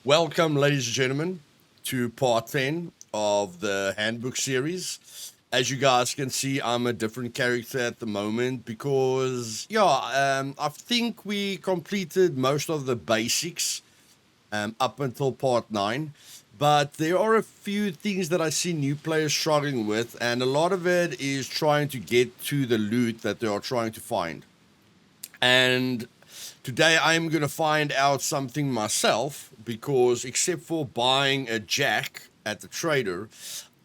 Welcome, ladies and gentlemen, to part 10 of the handbook series. As you guys can see, I'm a different character at the moment because, I think we completed most of the basics up until part 9. But there are a few things that I see new players struggling with, and a lot of it is trying to get to the loot that they are trying to find. And today I'm going to find out something myself because, except for buying a jack at the trader,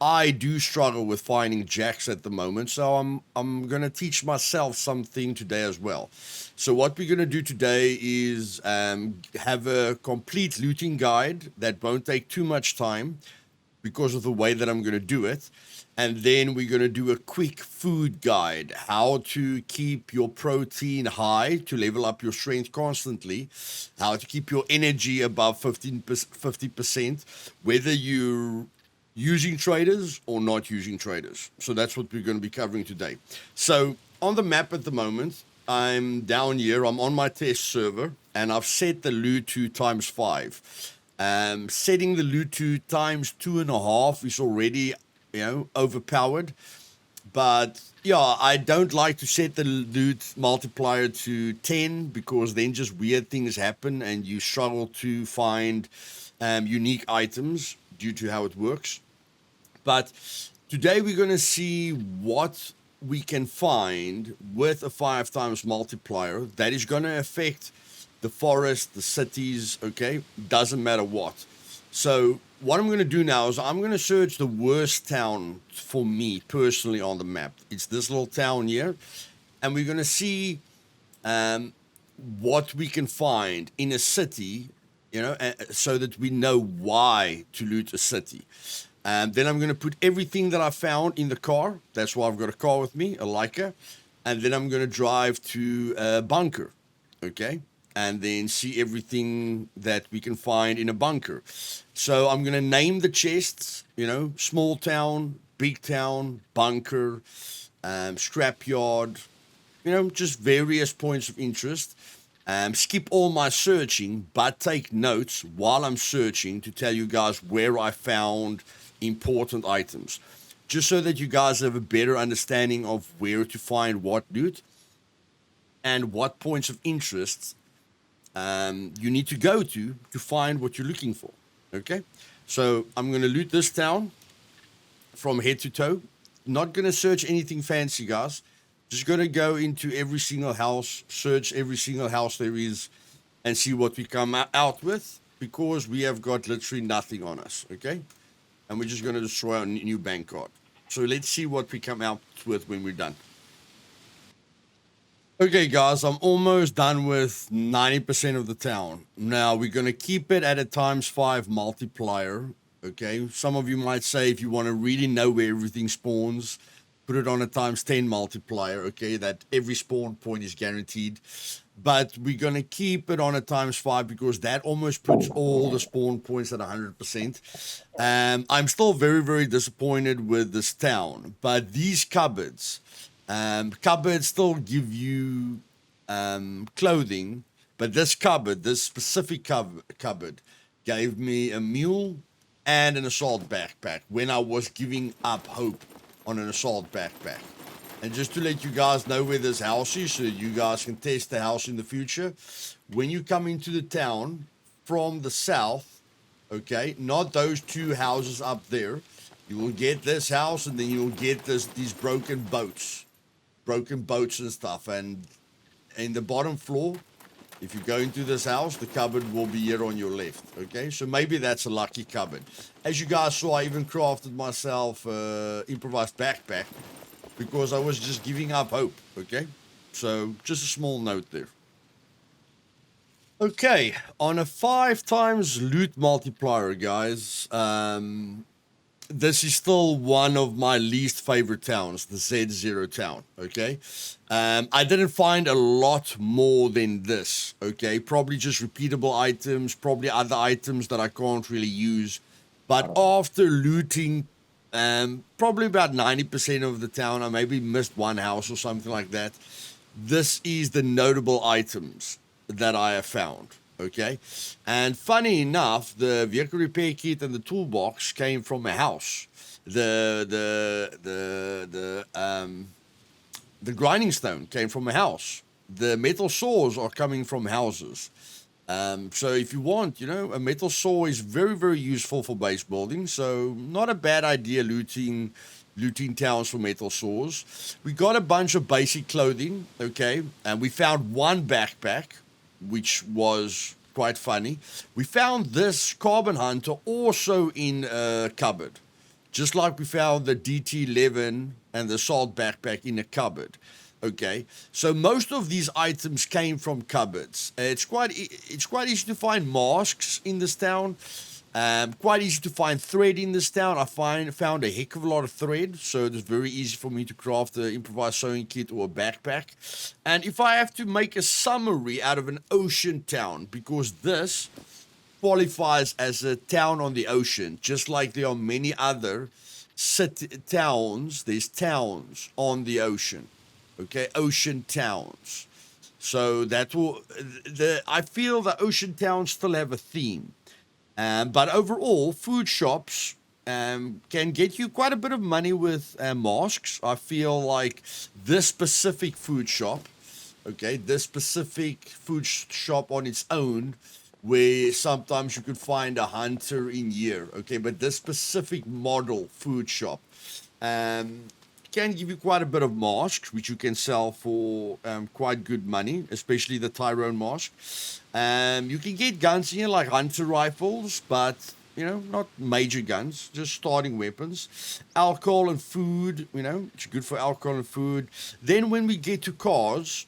I do struggle with finding jacks at the moment. So I'm going to teach myself something today as well. So what we're going to do today is have a complete looting guide that won't take too much time because of the way that I'm going to do it. And then we're going to do a quick food guide, how to keep your protein high to level up your strength constantly, how to keep your energy above 50%, whether you're using traders or not using traders. So that's what we're going to be covering today. So on the map at the moment, I'm down here, I'm on my test server, and I've set the loot to ×5. Setting the loot to ×2.5 is already, overpowered. But yeah, I don't like to set the loot multiplier to 10 because then just weird things happen and you struggle to find unique items due to how it works. But today we're going to see what we can find with a 5 times multiplier that is going to affect the forest, the cities, okay? Doesn't matter what. So what I'm going to do now is I'm going to search the worst town for me personally on the map. It's this little town here. And we're going to see what we can find in a city, so that we know why to loot a city. Then I'm going to put everything that I found in the car. That's why I've got a car with me, a Leica. And then I'm going to drive to a bunker, okay? And then see everything that we can find in a bunker. So I'm going to name the chests, small town, big town, bunker, scrapyard, just various points of interest. Skip all my searching, but take notes while I'm searching to tell you guys where I found important items. Just so that you guys have a better understanding of where to find what loot and what points of interest you need to go to find what you're looking for. Okay, so I'm going to loot this town from head to toe. Not going to search anything fancy, guys. Just going to go into every single house, search every single house there is, and see what we come out with, because we have got literally nothing on us. Okay, and we're just going to destroy our new bank card. So let's see what we come out with when we're done. Okay, guys, I'm almost done with 90% of the town. Now, we're going to keep it at a ×5 multiplier, okay? Some of you might say if you want to really know where everything spawns, put it on a ×10 multiplier, okay? That every spawn point is guaranteed. But we're going to keep it on a ×5 because that almost puts all the spawn points at 100%. I'm still very, very disappointed with this town. But these cupboards... cupboards still give you clothing, but this specific cupboard gave me a mule and an assault backpack when I was giving up hope on an assault backpack. And just to let you guys know where this house is, so that you guys can test the house in the future, when you come into the town from the south, okay, not those two houses up there, you will get this house, and then you'll get these broken boats and stuff. And in the bottom floor, if you go into this house, the cupboard will be here on your left. Okay, so maybe that's a lucky cupboard. As you guys saw, I even crafted myself improvised backpack because I was just giving up hope. Okay, so just a small note there. Okay, on a 5 times loot multiplier, guys, this is still one of my least favorite towns, the Z0 town, okay? I didn't find a lot more than this, okay? Probably just repeatable items, probably other items that I can't really use. But after looting probably about 90% of the town, I maybe missed one house or something like that. This is the notable items that I have found, Okay, and funny enough, the vehicle repair kit and the toolbox came from a house. The grinding stone came from a house. The metal saws are coming from houses. So if you want, a metal saw is very, very useful for base building. So not a bad idea looting towns for metal saws. We got a bunch of basic clothing, okay, and we found one backpack, which was quite funny. We found this carbon hunter also in a cupboard, just like we found the DT11 and the assault backpack in a cupboard. Okay, so most of these items came from cupboards. It's quite easy to find masks in this town. Quite easy to find thread in this town. Found a heck of a lot of thread, so it's very easy for me to craft an improvised sewing kit or a backpack. And if I have to make a summary out of an ocean town, because this qualifies as a town on the ocean, just like there are many other towns. There's towns on the ocean, okay, ocean towns. So I feel the ocean towns still have a theme, but overall, food shops can get you quite a bit of money with masks. I feel like this specific food shop, okay, this specific shop on its own, where sometimes you could find a hunter in year, okay, but this specific model food shop um, can give you quite a bit of masks, which you can sell for quite good money, especially the Tyrone mask. You can get guns in here like hunter rifles, but not major guns, just starting weapons. Alcohol and food, it's good for alcohol and food. Then when we get to cars,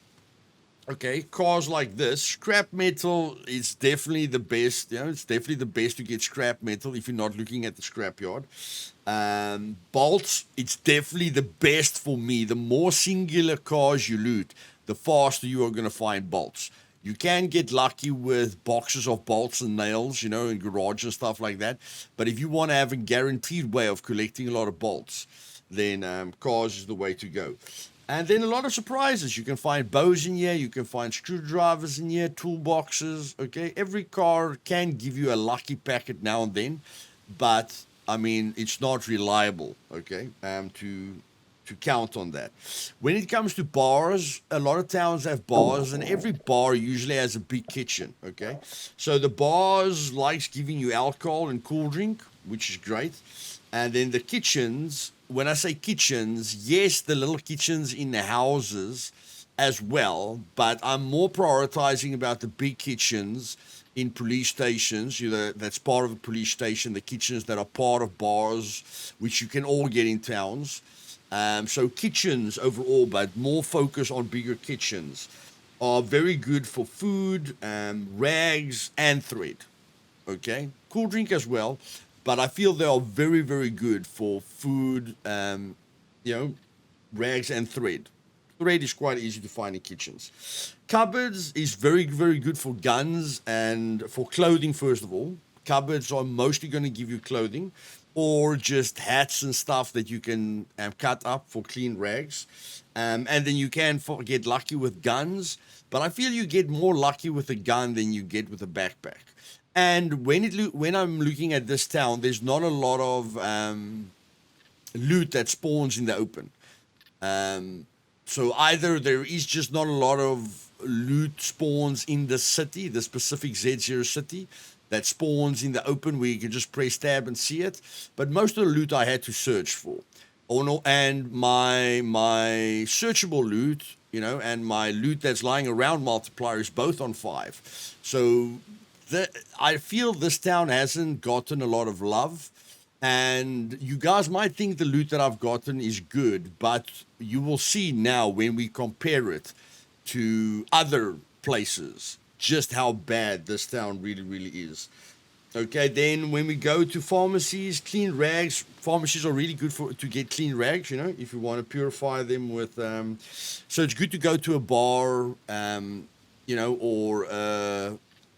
okay, cars like this, scrap metal is definitely the best. It's definitely the best to get scrap metal if you're not looking at the scrapyard. Bolts, it's definitely the best for me. The more singular cars you loot, the faster you are going to find bolts. You can get lucky with boxes of bolts and nails, in garage and stuff like that. But if you want to have a guaranteed way of collecting a lot of bolts, then cars is the way to go. And then a lot of surprises. You can find bows in here. You can find screwdrivers in here, toolboxes. Okay, every car can give you a lucky packet now and then, but I mean it's not reliable. Okay, to count on that. When it comes to bars, a lot of towns have bars, and every bar usually has a big kitchen. Okay, so the bars likes giving you alcohol and cool drink, which is great. And then the kitchens, when I say kitchens, yes, the little kitchens in the houses as well, but I'm more prioritizing about the big kitchens in police stations. That's part of a police station, the kitchens that are part of bars, which you can all get in towns. So kitchens overall, but more focus on bigger kitchens, are very good for food, rags, and thread. Okay, cool drink as well, but I feel they are very, very good for food, you know, rags and thread. Thread is quite easy to find in kitchens. Cupboards is very, very good for guns and for clothing, first of all. Cupboards are mostly going to give you clothing or just hats and stuff that you can cut up for clean rags. And then you can get lucky with guns, but I feel you get more lucky with a gun than you get with a backpack. And when I'm looking at this town, there's not a lot of loot that spawns in the open. So either there is just not a lot of loot spawns in the city, the specific Z0 city, that spawns in the open where you can just press tab and see it. But most of the loot I had to search for. Oh no, and my searchable loot, and my loot that's lying around multiplier is both on 5. So I feel this town hasn't gotten a lot of love. And you guys might think the loot that I've gotten is good, but you will see now when we compare it to other places just how bad this town really, really is. Okay, then when we go to pharmacies, clean rags, pharmacies are really good to get clean rags, if you want to purify them with. So it's good to go to a bar,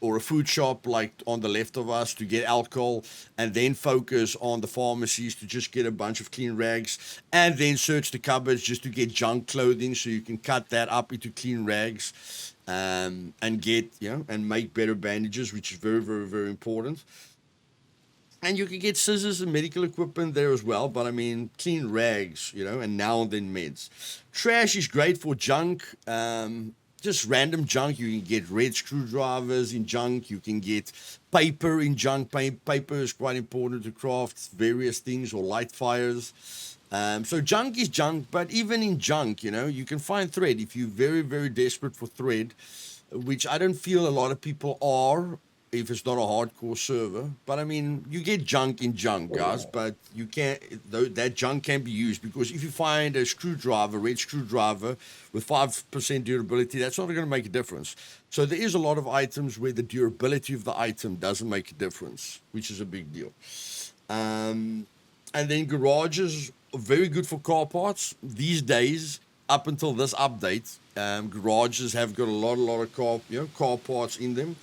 or a food shop like on the left of us to get alcohol, and then focus on the pharmacies to just get a bunch of clean rags, and then search the cupboards just to get junk clothing so you can cut that up into clean rags. and get, and make better bandages, which is very, very, very important. And you can get scissors and medical equipment there as well. But I mean, clean rags, and now and then meds. Trash is great for junk. Just random junk. You can get red screwdrivers in junk. You can get paper in junk. Paper is quite important to craft various things or light fires. So junk is junk, but even in junk, you can find thread if you're very, very desperate for thread, which I don't feel a lot of people are if it's not a hardcore server. But I mean, you get junk in junk, guys, but you can't, that junk can be used, because if you find a screwdriver, red screwdriver with 5% durability, that's not going to make a difference. So there is a lot of items where the durability of the item doesn't make a difference, which is a big deal. And then garages are very good for car parts these days. Up until this update, garages have got a lot of car parts in them.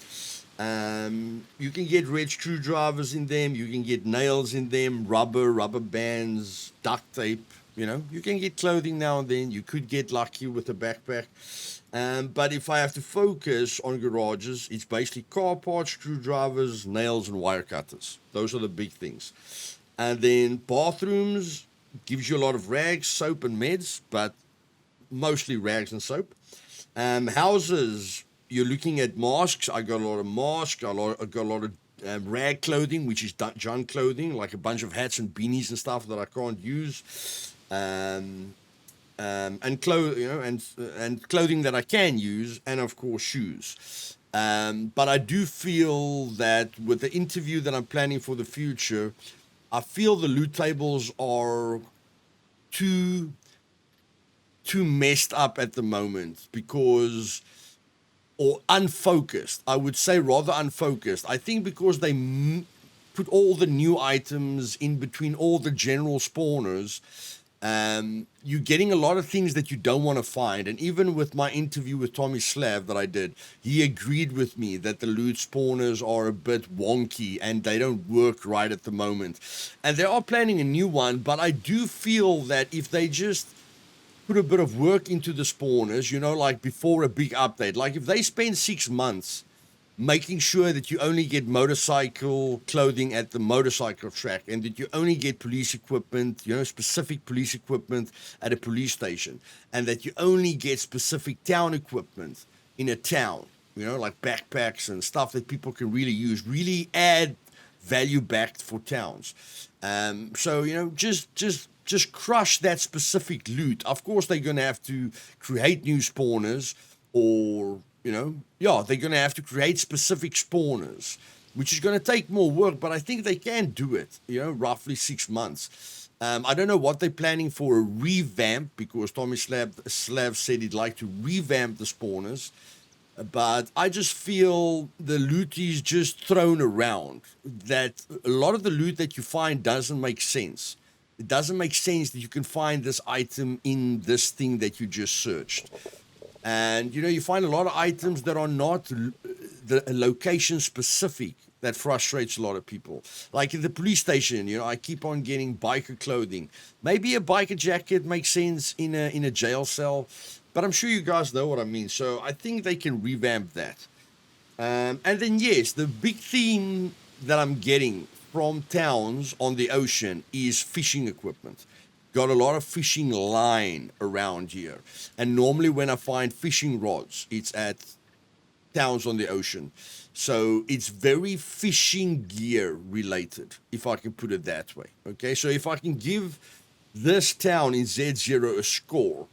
You can get red screwdrivers in them. You can get nails in them, rubber bands, duct tape. You can get clothing now and then. You could get lucky with a backpack. But if I have to focus on garages, it's basically car parts, screwdrivers, nails, and wire cutters. Those are the big things. And then bathrooms gives you a lot of rags, soap, and meds, but mostly rags and soap. Houses, you're looking at masks. I got a lot of masks. I got a lot of rag clothing, which is junk clothing, like a bunch of hats and beanies and stuff that I can't use. And clothing that I can use, and of course shoes. But I do feel that with the interview that I'm planning for the future, I feel the loot tables are too messed up at the moment, or unfocused. I would say rather unfocused. I think because they put all the new items in between all the general spawners, you're getting a lot of things that you don't want to find. And even with my interview with Tommy Slav that I did, he agreed with me that the loot spawners are a bit wonky and they don't work right at the moment. And they are planning a new one, but I do feel that if they just put a bit of work into the spawners, like before a big update, like if they spend 6 months making sure that you only get motorcycle clothing at the motorcycle track, and that you only get police equipment, specific police equipment at a police station, and that you only get specific town equipment in a town, like backpacks and stuff that people can really use, really add value back for towns. So, just crush that specific loot. Of course, they're going to have to create new spawners, or they're going to have to create specific spawners, which is going to take more work, but I think they can do it, roughly 6 months. I don't know what they're planning for a revamp, because Tommy Slav said he'd like to revamp the spawners, but I just feel the loot is just thrown around, that a lot of the loot that you find doesn't make sense. It doesn't make sense that you can find this item in this thing that you just searched. And, you find a lot of items that are not the location specific. That frustrates a lot of people. Like in the police station, I keep on getting biker clothing. Maybe a biker jacket makes sense in a jail cell, but I'm sure you guys know what I mean. So I think they can revamp that. And then, yes, the big theme that I'm getting from towns on the ocean is fishing equipment. Got a lot of fishing line around here, and normally when I find fishing rods, it's at towns on the ocean. So it's very fishing gear related, if I can put it that way. Okay, so if I can give this town in Z0 a score,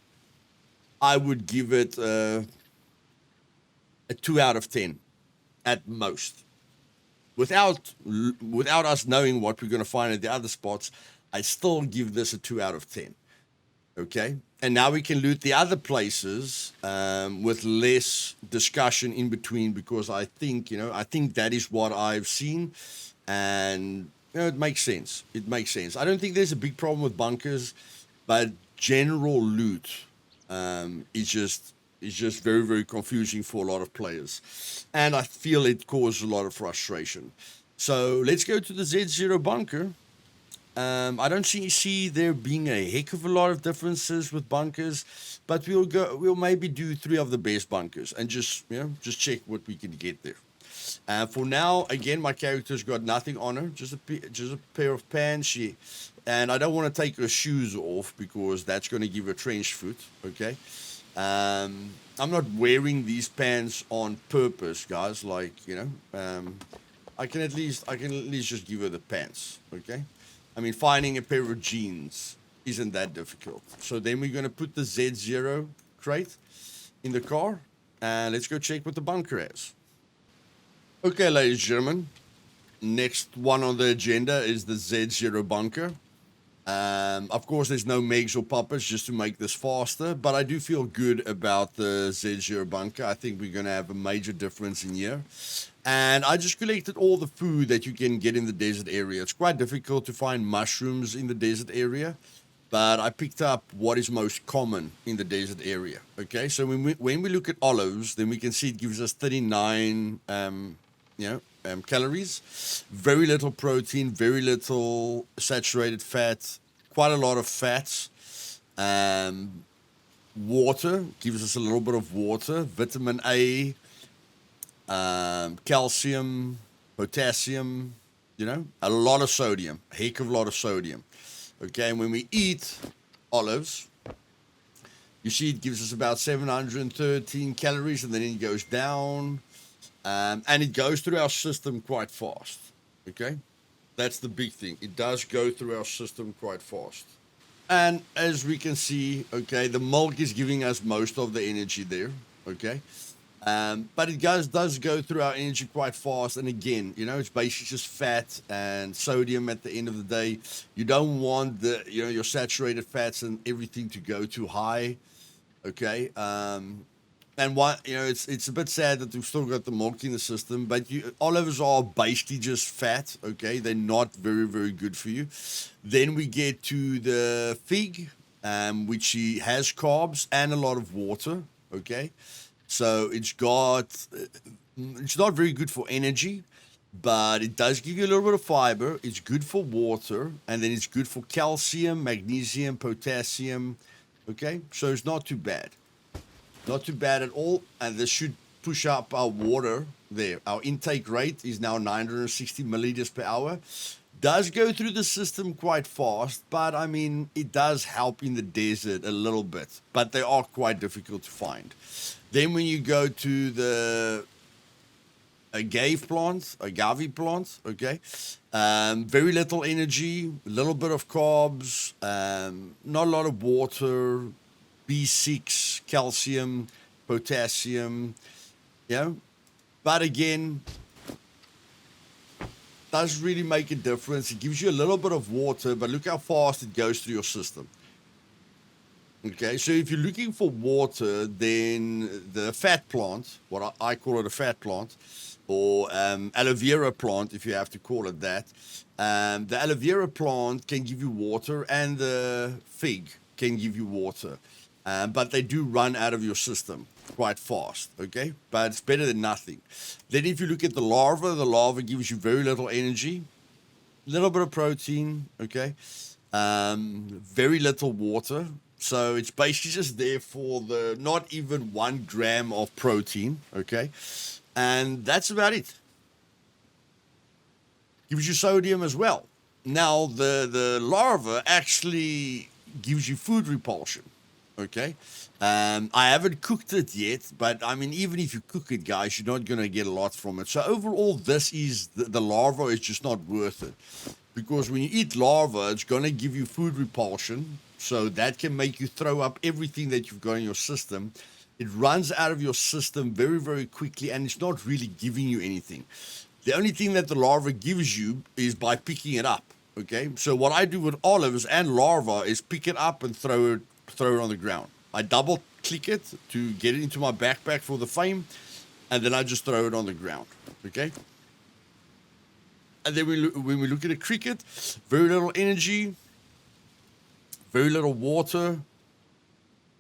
I would give it a 2 out of 10 at most. Without us knowing what we're going to find at the other spots, I still give this a 2 out of 10. Okay? And now we can loot the other places with less discussion in between, because I think that is what I've seen, and it makes sense. It makes sense. I don't think there's a big problem with bunkers, but general loot is just very, very confusing for a lot of players, and I feel it causes a lot of frustration. So let's go to the Z0 bunker. I don't see there being a heck of a lot of differences with bunkers, but we'll maybe do 3 of the best bunkers and just check what we can get there. For now, again, my character's got nothing on her, just a pair of pants. And I don't want to take her shoes off because that's going to give her trench foot. Okay, I'm not wearing these pants on purpose, guys. Like I can at least just give her the pants. Okay, I mean finding a pair of jeans isn't that difficult. So then we're going to put the Z0 crate in the car and let's go check what the bunker has. Okay, ladies and gentlemen, next one on the agenda is the Z0 bunker. Of course, there's no megs or puppets just to make this faster, but I do feel good about the Z0 bunker. I think we're going to have a major difference in here. And I just collected all the food that you can get in the desert area. It's quite difficult to find mushrooms in the desert area, but I picked up what is most common in the desert area. Okay, so when we look at olives, then we can see it gives us 39 calories, very little protein, very little saturated fat, quite a lot of fats. Water gives us a little bit of water, vitamin A, calcium, potassium, a lot of sodium, a heck of a lot of sodium. Okay, and when we eat olives, you see it gives us about 713 calories, and then it goes down. And it goes through our system quite fast. Okay, that's the big thing. It does go through our system quite fast. And as we can see, okay, the milk is giving us most of the energy there. Okay, but it does go through our energy quite fast. And again, it's basically just fat and sodium at the end of the day. You don't want your saturated fats and everything to go too high. Okay. And it's a bit sad that we've still got the milk in the system, but olives are basically just fat. Okay, they're not very, very good for you. Then we get to the fig, which has carbs and a lot of water. Okay, so it's not very good for energy, but it does give you a little bit of fiber. It's good for water, and then it's good for calcium, magnesium, potassium. Okay, so it's not too bad. Not too bad at all, and this should push up our water there. Our intake rate is now 960 milliliters per hour. Does go through the system quite fast, but I mean, it does help in the desert a little bit, but they are quite difficult to find. Then when you go to the agave plant, okay, very little energy, a little bit of carbs, not a lot of water, B6, calcium, potassium, but again, does really make a difference. It gives you a little bit of water, but look how fast it goes through your system. Okay, so if you're looking for water, then the fat plant, what I call it a fat plant, or aloe vera plant, if you have to call it that, the aloe vera plant can give you water, and the fig can give you water. But they do run out of your system quite fast, okay? But it's better than nothing. Then if you look at the larva gives you very little energy, little bit of protein, okay? Very little water. So it's basically just there for the not even 1 gram of protein, okay? And that's about it. Gives you sodium as well. Now, the larva actually gives you food repulsion. Okay, I haven't cooked it yet, but I mean, even if you cook it, guys, you're not going to get a lot from it. So overall, the larva is just not worth it, because when you eat larva, it's going to give you food repulsion, so that can make you throw up everything that you've got in your system. It runs out of your system very, very quickly, and it's not really giving you anything. The only thing that the larva gives you is by picking it up. Okay, so what I do with olives and larva is pick it up and throw it on the ground. I double click it to get it into my backpack for the fame, and then I just throw it on the ground. Okay, and then when we look at a cricket, very little energy, very little water,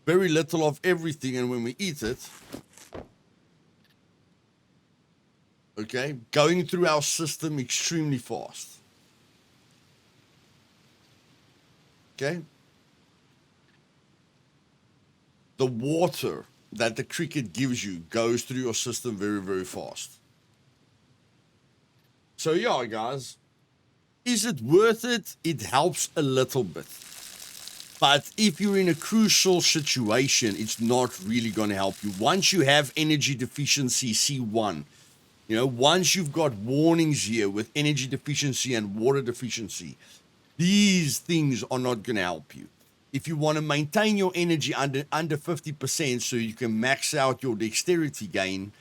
very little of everything, and when we eat it, okay, going through our system extremely fast. Okay. The water that the cricket gives you goes through your system very, very fast. So yeah, guys, is it worth it? It helps a little bit. But if you're in a crucial situation, it's not really going to help you. Once you have energy deficiency C1, once you've got warnings here with energy deficiency and water deficiency, these things are not going to help you. If you want to maintain your energy under 50% so you can max out your dexterity gain,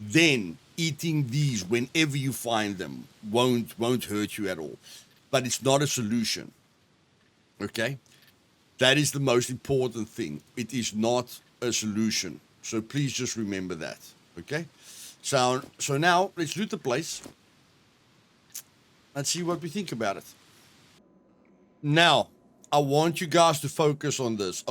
then eating these whenever you find them won't hurt you at all. But it's not a solution. Okay? That is the most important thing. It is not a solution. So please just remember that. Okay? So now let's loot the place and see what we think about it. Now, I want you guys to focus on this.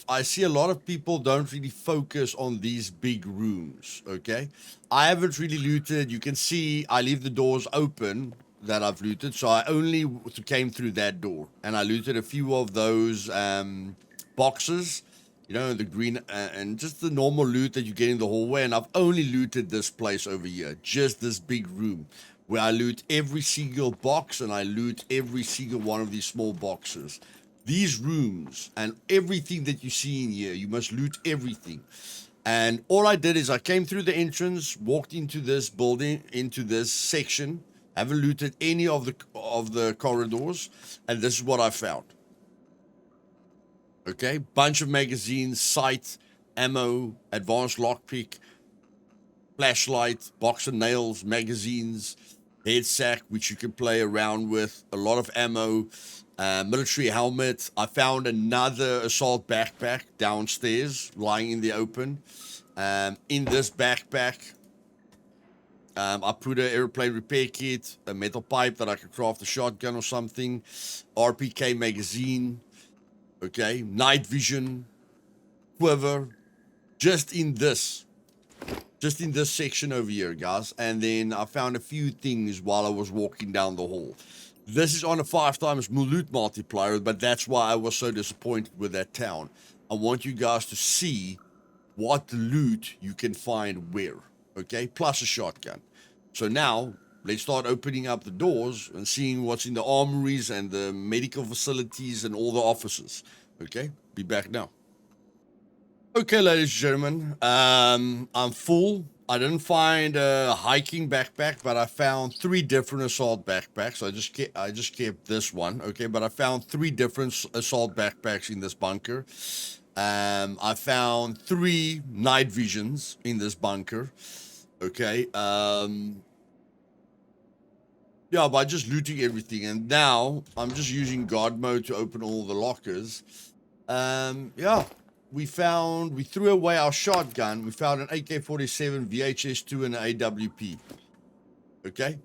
I see a lot of people don't really focus on these big rooms, okay? I haven't really looted. You can see I leave the doors open that I've looted, so I only came through that door, and I looted a few of those boxes, the green, and just the normal loot that you get in the hallway, and I've only looted this place over here, just this big room, where I loot every single box and I loot every single one of these small boxes. These rooms and everything that you see in here, you must loot everything. And all I did is I came through the entrance, walked into this building, into this section, haven't looted any of the corridors, and this is what I found. Okay, bunch of magazines, sight, ammo, advanced lockpick, flashlight, box of nails, magazines, head sack, which you can play around with, a lot of ammo, military helmet. I found another assault backpack downstairs, lying in the open. In this backpack, I put an airplane repair kit, a metal pipe that I could craft a shotgun or something, RPK magazine, okay, night vision, quiver, just in this section over here, guys. And then I found a few things while I was walking down the hall. This is on a 5 times loot multiplier, but that's why I was so disappointed with that town. I want you guys to see what loot you can find where, okay, plus a shotgun. So now let's start opening up the doors and seeing what's in the armories and the medical facilities and all the offices. Okay, be back now. Okay, ladies and gentlemen, I'm full. I didn't find a hiking backpack, but I found 3 different assault backpacks. I just kept this one, okay? But I found 3 different assault backpacks in this bunker. I found 3 night visions in this bunker, okay? Yeah, by just looting everything, and now I'm just using guard mode to open all the lockers. Yeah. We threw away our shotgun. We found an AK-47, VHS-2, and an AWP. Okay?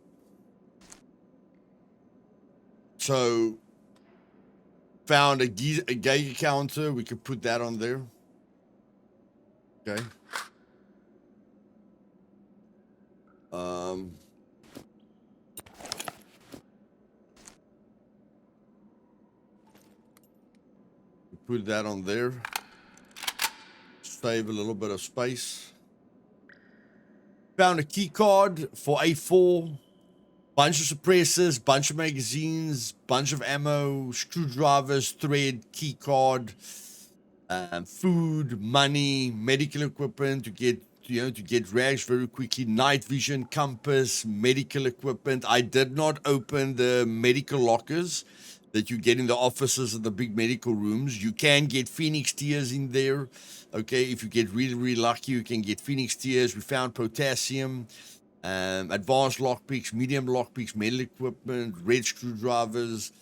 So, found a Geiger counter. We could put that on there. Okay. Put that on there. Save a little bit of space. Found a key card for A4. Bunch of suppressors, bunch of magazines, bunch of ammo, screwdrivers, thread, key card, food, money, medical equipment to get rags very quickly, night vision, compass, medical equipment. I did not open the medical lockers that you get in the offices of the big medical rooms. You can get Phoenix tears in there. Okay, if you get really, really lucky, you can get Phoenix tears. We found potassium, advanced lockpicks, medium lockpicks, metal equipment, red screwdrivers.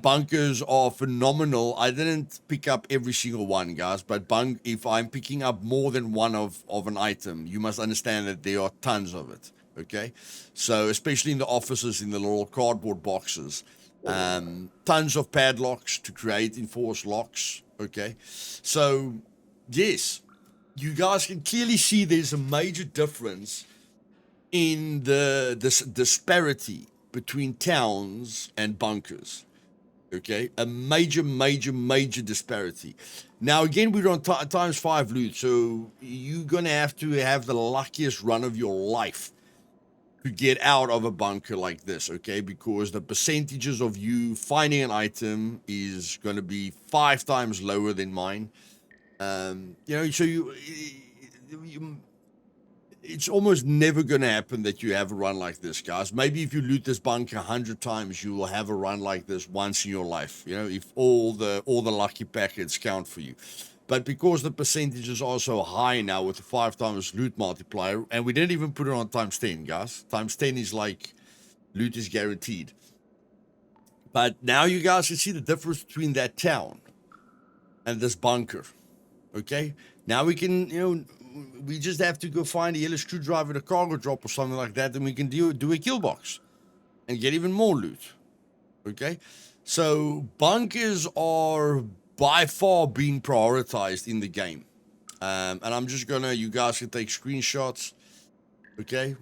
Bunkers are phenomenal. I didn't pick up every single one, guys, but if I'm picking up more than one of an item, you must understand that there are tons of it. Okay, so especially in the offices, in the little cardboard boxes. Tons of padlocks to create enforced locks. Okay, so yes, you guys can clearly see there's a major difference in this disparity between towns and bunkers. Okay, a major disparity. Now again, we're on times 5 loot, so you're gonna have to have the luckiest run of your life to get out of a bunker like this, okay? Because the percentages of you finding an item is gonna be 5 times lower than mine. You know, so you it's almost never going to happen that you have a run like this, guys. Maybe if you loot this bunker 100 times, you will have a run like this once in your life. You know, if all the lucky packets count for you. But because the percentages are so high now with the 5 times loot multiplier, and we didn't even put it on times 10, guys. Times 10 is like loot is guaranteed. But now you guys can see the difference between that town and this bunker. Okay, now we can, you know, we just have to go find a yellow screwdriver at a cargo drop or something like that, and we can do a kill box and get even more loot. Okay, so bunkers are by far being prioritized in the game, and I'm just gonna, you guys can take screenshots. Okay,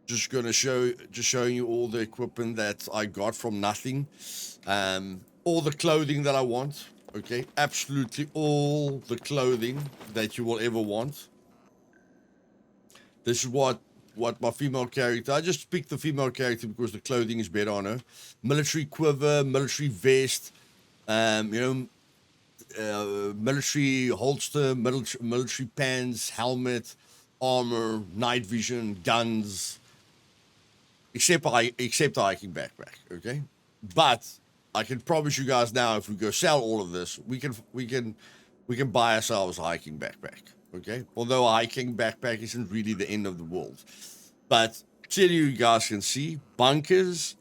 just gonna showing you all the equipment that I got from nothing, all the clothing that I want. Okay, absolutely all the clothing that you will ever want. This is what my female character, I just picked the female character because the clothing is better on her. Military quiver, military vest, you know, military holster, military pants, helmet, armor, night vision, guns, except a hiking backpack, okay? But I can promise you guys now, if we go sell all of this, we can buy ourselves a hiking backpack. Okay, although a hiking backpack isn't really the end of the world, but clearly you guys can see bunkers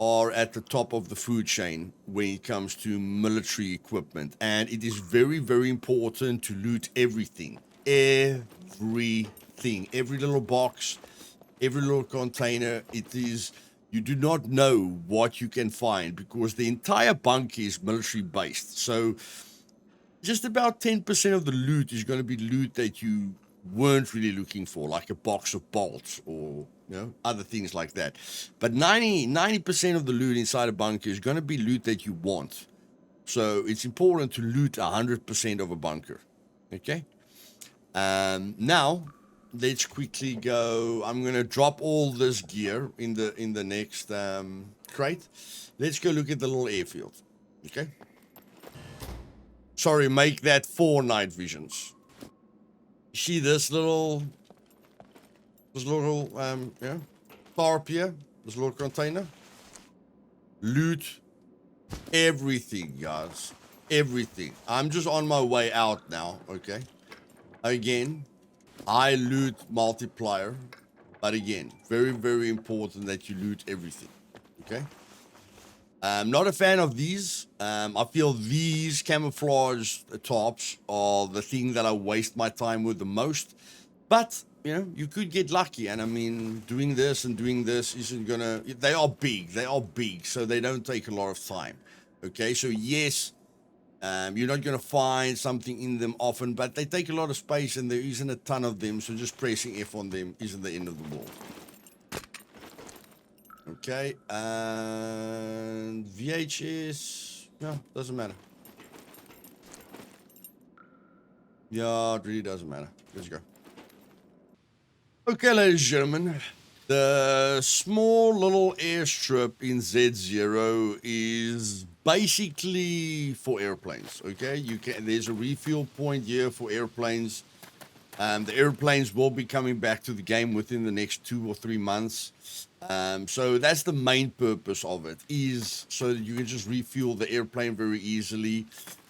are at the top of the food chain when it comes to military equipment, and it is very important to loot everything, every little box, every little container. It is. You do not know what you can find because the entire bunker is military based. So just about 10% of the loot is going to be loot that you weren't really looking for, like a box of bolts or, you know, other things like that. But 90% of the loot inside a bunker is going to be loot that you want. So it's important to loot 100% of a bunker. Okay. Now let's quickly go. I'm gonna drop all this gear in the next crate. Let's go look at the little airfield. Okay. Sorry, make that 4 night visions. See this little yeah, tarp here, this little container. Loot everything, guys. Everything. I'm just on my way out now. Okay. Again, I loot multiplier, but again, very important that you loot everything. Okay. I'm not a fan of these. I feel these camouflage tops are the thing that I waste my time with the most. But, you know, you could get lucky. And I mean, doing this and doing this isn't gonna, they are big, so they don't take a lot of time. Okay, so yes, you're not going to find something in them often, but they take a lot of space and there isn't a ton of them, so just pressing F on them isn't the end of the world. Okay, and VHS, no, doesn't matter. Yeah, it really doesn't matter. Let's go. Okay, ladies and gentlemen, the small little airstrip in Z0 is basically for airplanes. Okay, there's a refuel point here for airplanes. The airplanes will be coming back to the game within the next 2 or 3 months. So that's the main purpose of it, is so that you can just refuel the airplane very easily.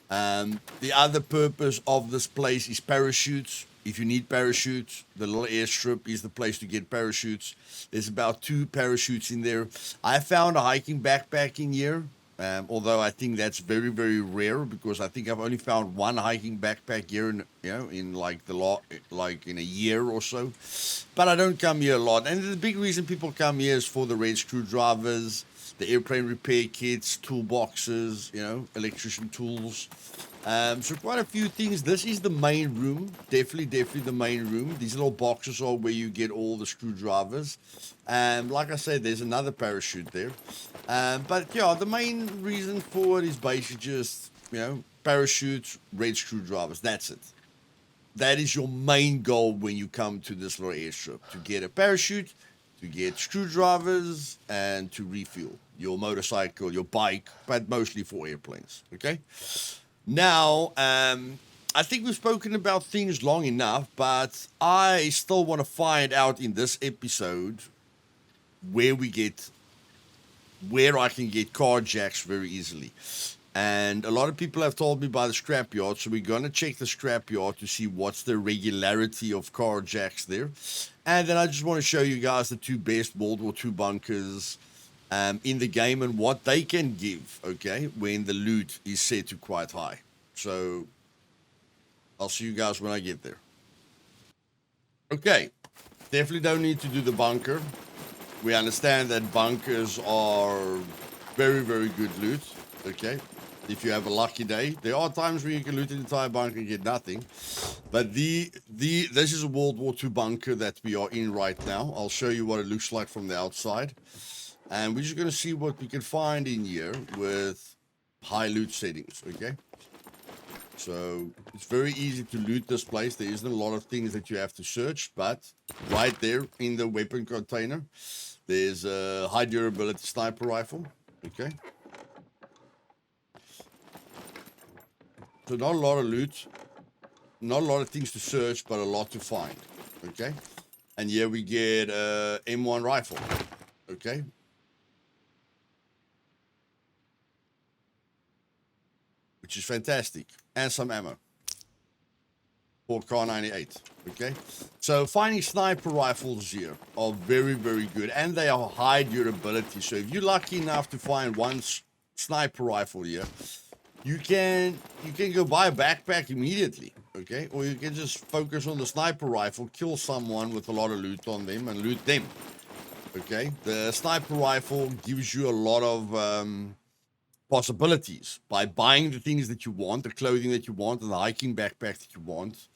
The other purpose of this place is parachutes. If you need parachutes, the little airstrip is the place to get parachutes. There's about 2 parachutes in there. I found a hiking backpack in here, although I think that's very rare, because I think I've only found 1 hiking backpack here in like in a year or so. But I don't come here a lot, and the big reason people come here is for the red screwdrivers, the airplane repair kits, toolboxes, you know, electrician tools. So quite a few things. This is the main room, definitely the main room. These little boxes are where you get all the screwdrivers. Like I said, there's another parachute there. But yeah, the main reason for it is basically just, parachutes, red screwdrivers. That's it. That is your main goal when you come to this little airstrip: to get a parachute, to get screwdrivers, and to refuel your motorcycle, your bike, but mostly for airplanes. Okay. Now, I think we've spoken about things long enough, but I still want to find out in this episode where I can get car jacks very easily. And a lot of people have told me by the scrapyard, so we're going to check the scrapyard to see what's the regularity of car jacks there. And then I just want to show you guys the two best World War II bunkers in the game and what they can give, okay, when the loot is set to quite high. So I'll see you guys when I get there. Okay, definitely don't need to do the bunker. We understand that bunkers are very, very good loot, okay? If you have a lucky day. There are times where you can loot an entire bunker and get nothing. But this is a World War II bunker that we are in right now. I'll show you what it looks like from the outside. And we're just going to see what we can find in here with high loot settings, okay? So it's very easy to loot this place. There isn't a lot of things that you have to search, but right there in the weapon container, there's a high durability sniper rifle, okay? So not a lot of loot, not a lot of things to search, but a lot to find, okay? And here we get a M1 rifle, okay? Which is fantastic, and some ammo for Car 98, okay? So finding sniper rifles here are very, very good, and they are high durability. So if you're lucky enough to find one sniper rifle here, you can go buy a backpack immediately, okay? Or you can just focus on the sniper rifle, kill someone with a lot of loot on them, and loot them, okay? The sniper rifle gives you a lot of possibilities by buying the things that you want, the clothing that you want, and the hiking backpack that you want,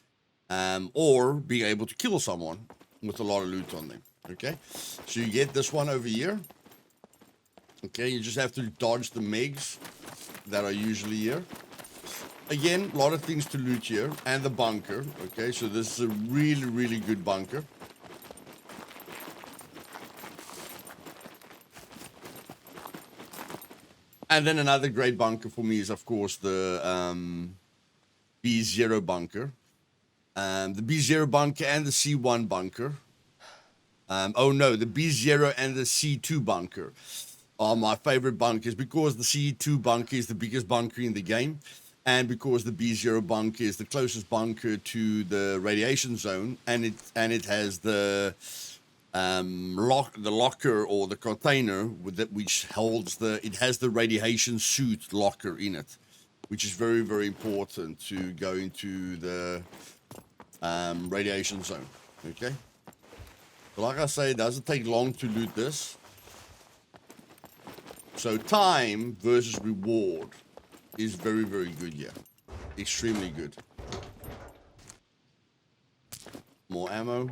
or being able to kill someone with a lot of loot on them, okay? So you get this one over here, okay? You just have to dodge the MiGs that are usually here. Again, a lot of things to loot here, and the bunker, okay? So this is a really, really good bunker. And then another great bunker for me is, of course, the B0 bunker. The B0 bunker and the C1 bunker. The B0 and the C2 bunker are my favorite bunkers because the C2 bunker is the biggest bunker in the game, and because the B0 bunker is the closest bunker to the radiation zone, and it has the locker or the container which holds it has the radiation suit locker in it, which is very, very important to go into the radiation zone, okay? But like I say, it doesn't take long to loot this. So time versus reward is very, very good here. Extremely good. More ammo.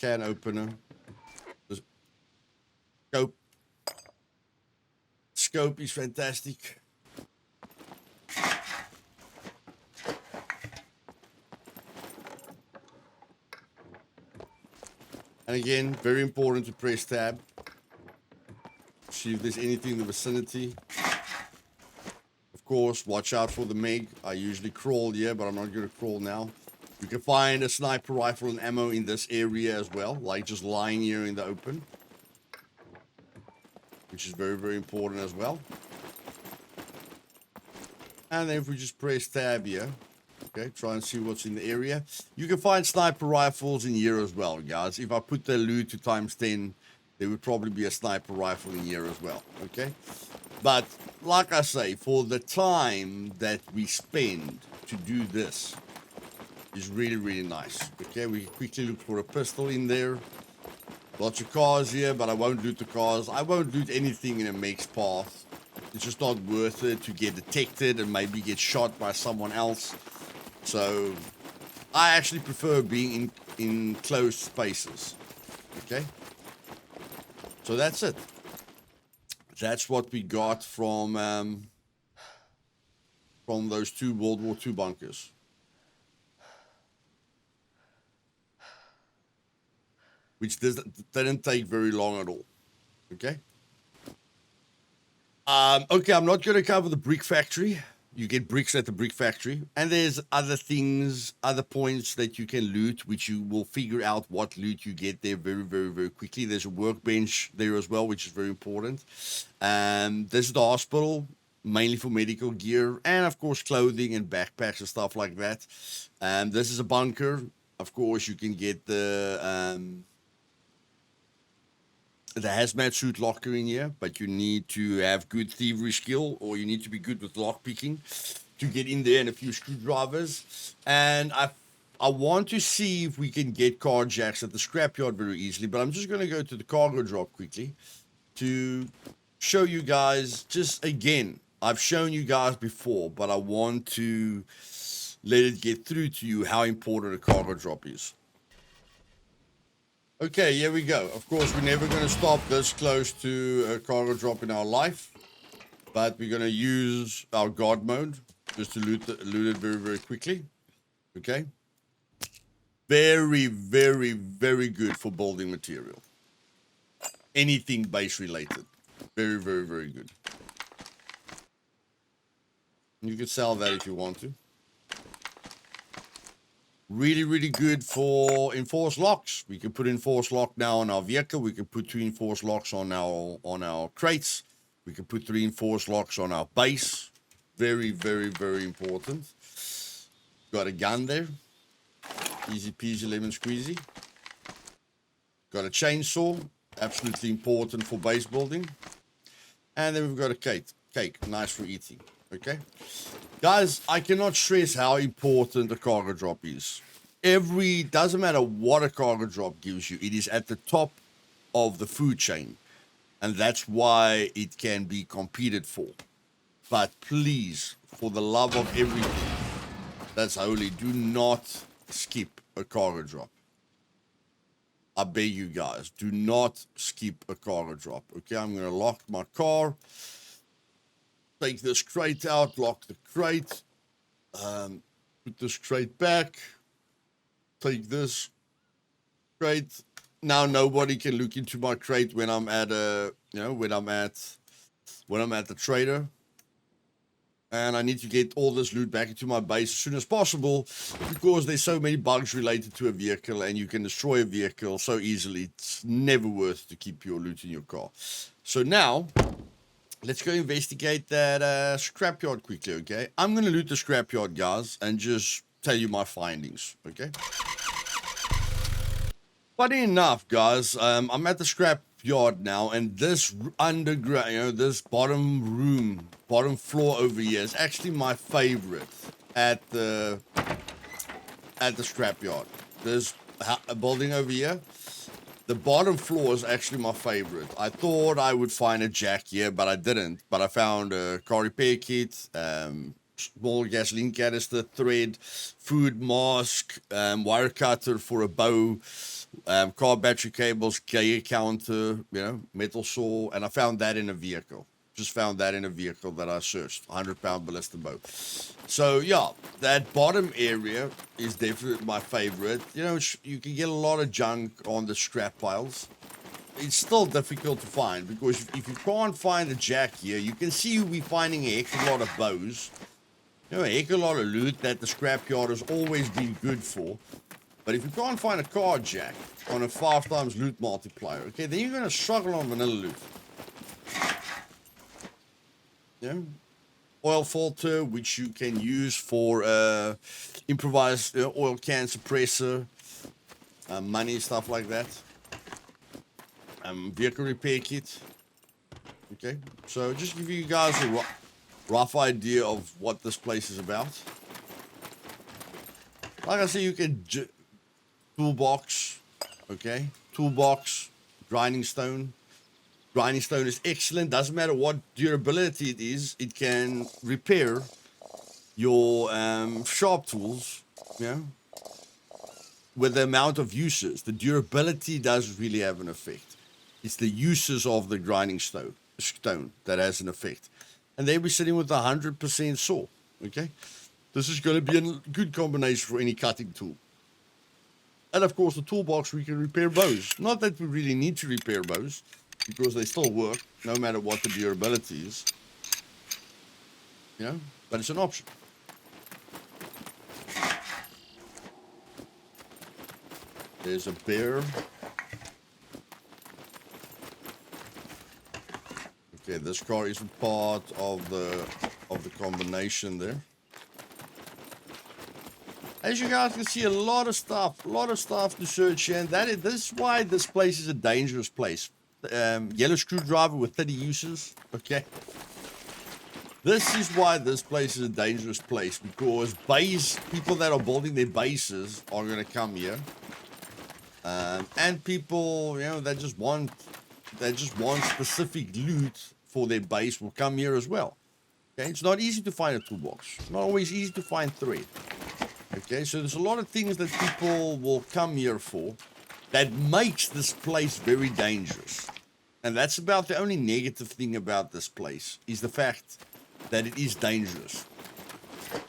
Can opener. Scope. Scope is fantastic. And again, very important to press tab. See if there's anything in the vicinity. Of course, watch out for the MiG. I usually crawl here, but I'm not going to crawl now. You can find a sniper rifle and ammo in this area as well, like just lying here in the open, which is very, very important as well. And then if we just press tab here, okay, try and see what's in the area. You can find sniper rifles in here as well, guys. If I put the loot to ×10, there would probably be a sniper rifle in here as well, okay? But like I say, for the time that we spend to do this is really, really nice, okay? We quickly look for a pistol in there. Lots of cars here, but I won't loot the cars. I won't loot anything in a MiG's path. It's just not worth it to get detected and maybe get shot by someone else. So I actually prefer being in closed spaces. Okay, so that's it. That's what we got from those two World War II bunkers. Which didn't take very long at all. Okay. Okay, I'm not going to cover the brick factory. You get bricks at the brick factory, and there's other things, other points that you can loot, which you will figure out what loot you get there very, very, very quickly. There's a workbench there as well, which is very important. This is the hospital, mainly for medical gear, and of course clothing and backpacks and stuff like that. This is a bunker. Of course, you can get the hazmat suit locker in here, but you need to have good thievery skill, or you need to be good with lock picking to get in there, and a few screwdrivers. And I want to see if we can get car jacks at the scrapyard very easily, but I'm just going to go to the cargo drop quickly to show you guys. Just again, I've shown you guys before, but I want to let it get through to you how important a cargo drop is. Okay, here we go. Of course, we're never going to stop this close to a cargo drop in our life, but we're going to use our God mode just to loot it very, very quickly. Okay. Very, very, very good for building material. Anything base related. Very, very, very good. You can sell that if you want to. Really, really good for enforced locks. We can put enforced lock now on our vehicle. We can put 2 enforced locks on our crates. We can put 3 enforced locks on our base. Very, very, very important. Got a gun there. Easy peasy lemon squeezy. Got a chainsaw. Absolutely important for base building. And then we've got a cake. Nice for eating. Okay. Guys, I cannot stress how important a cargo drop is. Doesn't matter what a cargo drop gives you, it is at the top of the food chain. And that's why it can be competed for. But please, for the love of everything that's holy, do not skip a cargo drop. I beg you guys, do not skip a cargo drop. Okay, I'm going to lock my car. Take this crate out, lock the crate, put this crate back, take this crate. Now nobody can look into my crate when I'm at when I'm at the trader. And I need to get all this loot back into my base as soon as possible, because there's so many bugs related to a vehicle, and you can destroy a vehicle so easily. It's never worth to keep your loot in your car. So now, let's go investigate that scrapyard quickly, okay? I'm going to loot the scrapyard, guys, and just tell you my findings, okay? Funny enough, guys, I'm at the scrapyard now, and this underground, this bottom floor over here is actually my favorite at the scrapyard. There's a building over here. The bottom floor is actually my favorite. I thought I would find a jack here, but I didn't. But I found a car repair kit, small gasoline canister, thread, food mask, wire cutter for a bow, car battery cables, gear counter, metal saw, and I found that in a vehicle. Just found that in a vehicle that I searched, 100-pound ballista bow. So yeah, that bottom area is definitely my favorite. You can get a lot of junk on the scrap piles. It's still difficult to find, because if you can't find a jack here, you can see you'll be finding a heck of a lot of bows. A heck of a lot of loot that the scrapyard has always been good for. But if you can't find a car jack on a 5 times loot multiplier, okay, then you're going to struggle on vanilla loot. Oil filter, which you can use for improvised oil can suppressor, money, stuff like that. Vehicle repair kit. Okay, so just give you guys a rough idea of what this place is about. Like I say, you can toolbox, okay, toolbox, grinding stone. Grinding stone is excellent. Doesn't matter what durability it is, it can repair your sharp tools. with the amount of uses, the durability doesn't really have an effect. It's the uses of the grinding stone that has an effect. And then we're sitting with 100% saw. Okay, this is going to be a good combination for any cutting tool. And of course, the toolbox, we can repair bows. Not that we really need to repair bows, because they still work no matter what the durability is. You know, but it's an option. There's a bear. Okay, this car isn't part of the combination there. As you guys can see, a lot of stuff to search here, and this is why this place is a dangerous place. Yellow screwdriver with 30 uses. Okay, this is why this place is a dangerous place, because people that are building their bases are going to come here, and people, you know, that just want specific loot for their base will come here as well. Okay, it's not easy to find a toolbox. It's not always easy to find thread. Okay, so there's a lot of things that people will come here for that makes this place very dangerous. And that's about the only negative thing about this place, is the fact that it is dangerous.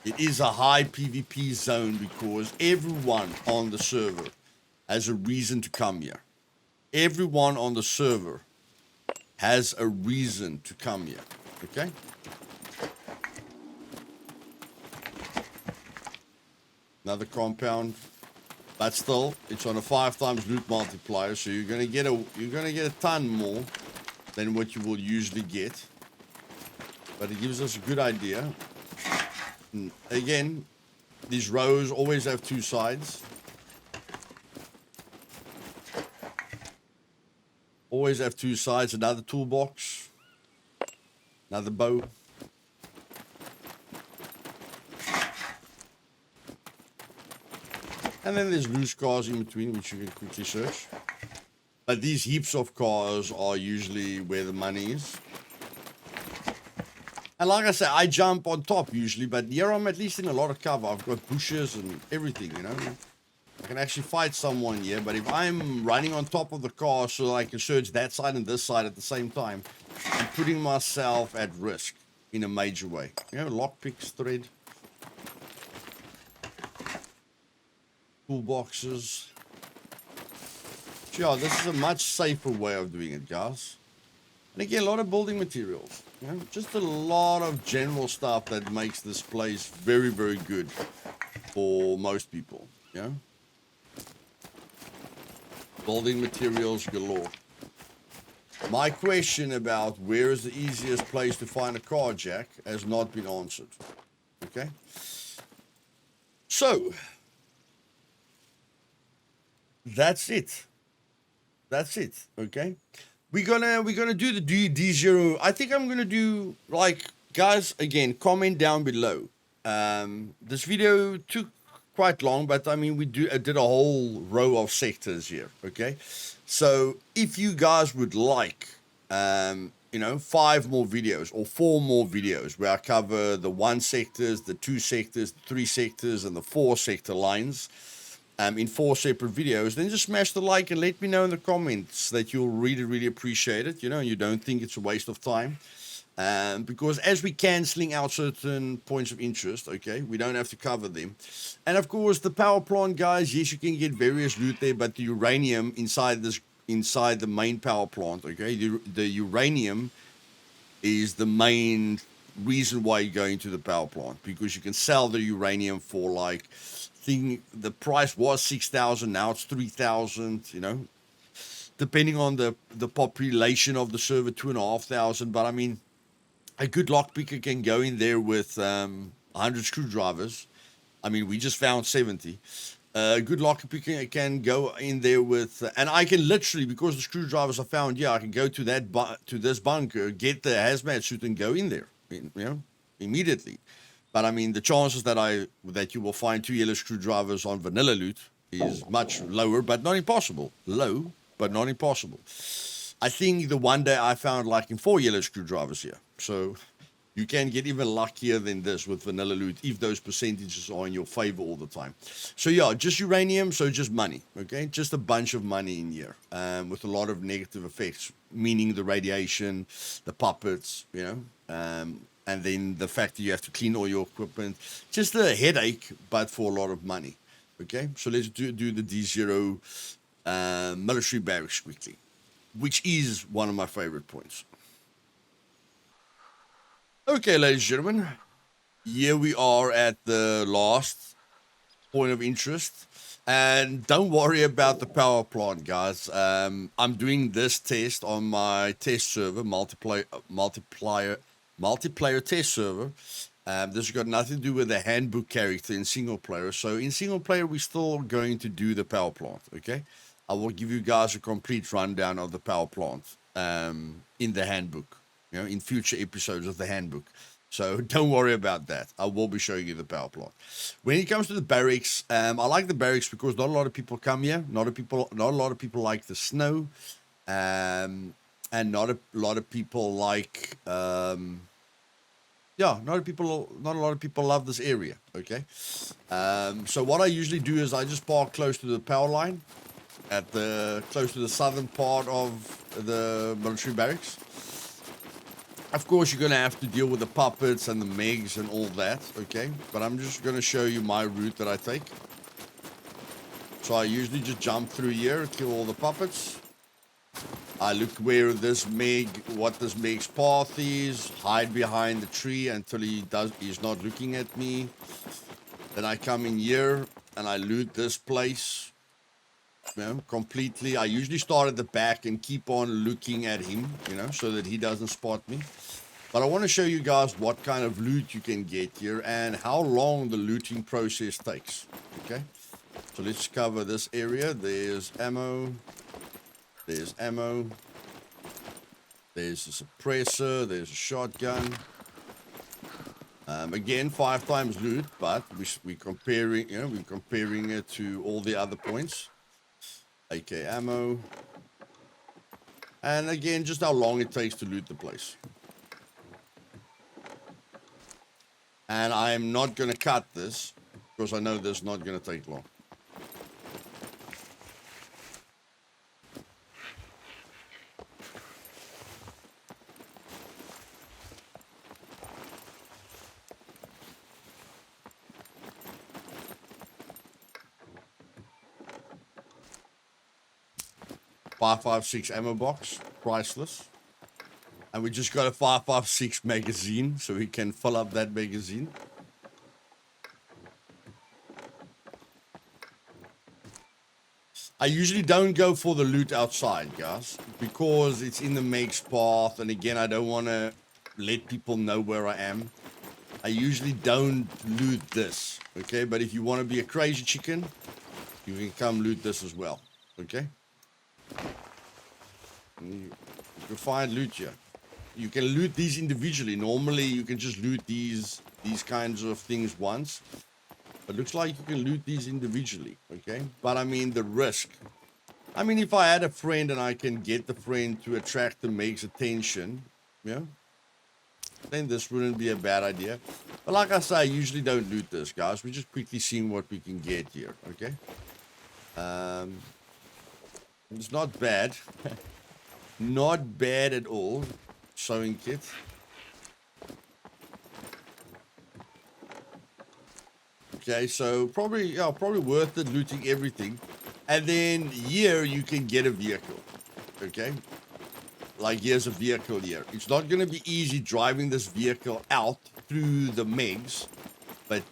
It is a high PvP zone because everyone on the server has a reason to come here. Everyone on the server has a reason to come here. Okay? Another compound, but still, it's on a 5 times loot multiplier, so you're gonna get a ton more than what you will usually get. But it gives us a good idea. And again, these rows always have 2 sides. Always have 2 sides. Another toolbox, another bow. And then there's loose cars in between, which you can quickly search. But these heaps of cars are usually where the money is. And like I say, I jump on top usually, but here I'm at least in a lot of cover. I've got bushes and everything, you know. I can actually fight someone here, but if I'm running on top of the car so I can search that side and this side at the same time, I'm putting myself at risk in a major way. You know, lockpicks, thread. Toolboxes. Yeah, this is a much safer way of doing it, guys. And again, a lot of building materials. You know, just a lot of general stuff that makes this place very, very good for most people. You know? Building materials galore. My question about where is the easiest place to find a car jack has not been answered. Okay? So that's it. That's it. Okay. We're gonna do the D0. I think I'm gonna do, like, guys, again, comment down below. This video took quite long, but I mean, I did a whole row of sectors here. Okay. So if you guys would like, you know, 5 more videos or 4 more videos where I cover the 1 sectors, the 2 sectors, the 3 sectors, and the 4 sector lines, in 4 separate videos, then just smash the like and let me know in the comments that you'll really, really appreciate it. You know, you don't think it's a waste of time. Because as we cancelling out certain points of interest, okay, we don't have to cover them. And of course, the power plant, guys, yes, you can get various loot there, but the uranium inside the main power plant, okay, the uranium is the main reason why you're going to the power plant, because you can sell the uranium for, like, the price was 6,000, now it's 3,000, you know, depending on the population of the server, 2,500. But I mean, a good lockpicker can go in there with 100 screwdrivers. I mean, we just found 70. A good lockpicker can go in there with, and I can literally, because the screwdrivers are found here, I can go to this bunker, get the hazmat suit, and go in there, you know, immediately. But I mean, the chances that you will find 2 yellow screwdrivers on vanilla loot is much lower, but not impossible. Low, but not impossible. I think the one day I found, like, in 4 yellow screwdrivers here. So You can get even luckier than this with vanilla loot if those percentages are in your favor all the time. So yeah, just uranium, so just money, okay? Just a bunch of money in here, with a lot of negative effects, meaning the radiation, the puppets, you know, and then the fact that you have to clean all your equipment. Just a headache, but for a lot of money, okay? So let's do the D0 military barracks quickly, which is one of my favorite points. Okay, ladies and gentlemen, here we are at the last point of interest. And don't worry about the power plant, guys. I'm doing this test on my test server, multiplayer test server. This has got nothing to do with the handbook character in single player. So in single player, we're still going to do the power plant, okay? I will give you guys a complete rundown of the power plant in the handbook, you know, in future episodes of the handbook. So don't worry about that. I will be showing you the power plant. When it comes to the barracks, I like the barracks because not a lot of people come here. Not a lot of people like the snow, and not a lot of people like. Yeah, not a lot of people love this area. Okay, so what I usually do is I just park close to the power line, close to the southern part of the military barracks. Of course, you're going to have to deal with the puppets and the megs and all that, okay? But I'm just going to show you my route that I take. So I usually just jump through here, kill all the puppets. I look where this meg, what this meg's path is, hide behind the tree until he's not looking at me. Then I come in here and I loot this place, you know, completely. I usually start at the back and keep on looking at him, you know, so that he doesn't spot me. But I want to show you guys what kind of loot you can get here and how long the looting process takes, okay? So let's cover this area. There's ammo. There's ammo. There's a suppressor. There's a shotgun. Again, 5 times loot, but we're comparing, you know, we're comparing it to all the other points. AK ammo. And again, just how long it takes to loot the place. And I'm not going to cut this because I know this is not going to take long. .556 ammo box, priceless. And we just got a .556 magazine, so we can fill up that magazine. I usually don't go for the loot outside, guys, because it's in the meg's path, and again, I don't want to let people know where I am. I usually don't loot this, okay? But if you want to be a crazy chicken, you can come loot this as well, okay? You can find loot here. You can loot these individually. Normally, you can just loot these kinds of things once. But looks like you can loot these individually, okay? But I mean, the risk. I mean, if I had a friend and I can get the friend to attract the meg's attention, yeah, then this wouldn't be a bad idea. But like I say, I usually don't loot this, guys. We're just quickly seeing what we can get here, okay? It's not bad. Not bad at all. Sewing kit. Okay, so probably worth it looting everything. And then here you can get a vehicle. Okay? Like here's a vehicle here. It's not going to be easy driving this vehicle out through the megs, but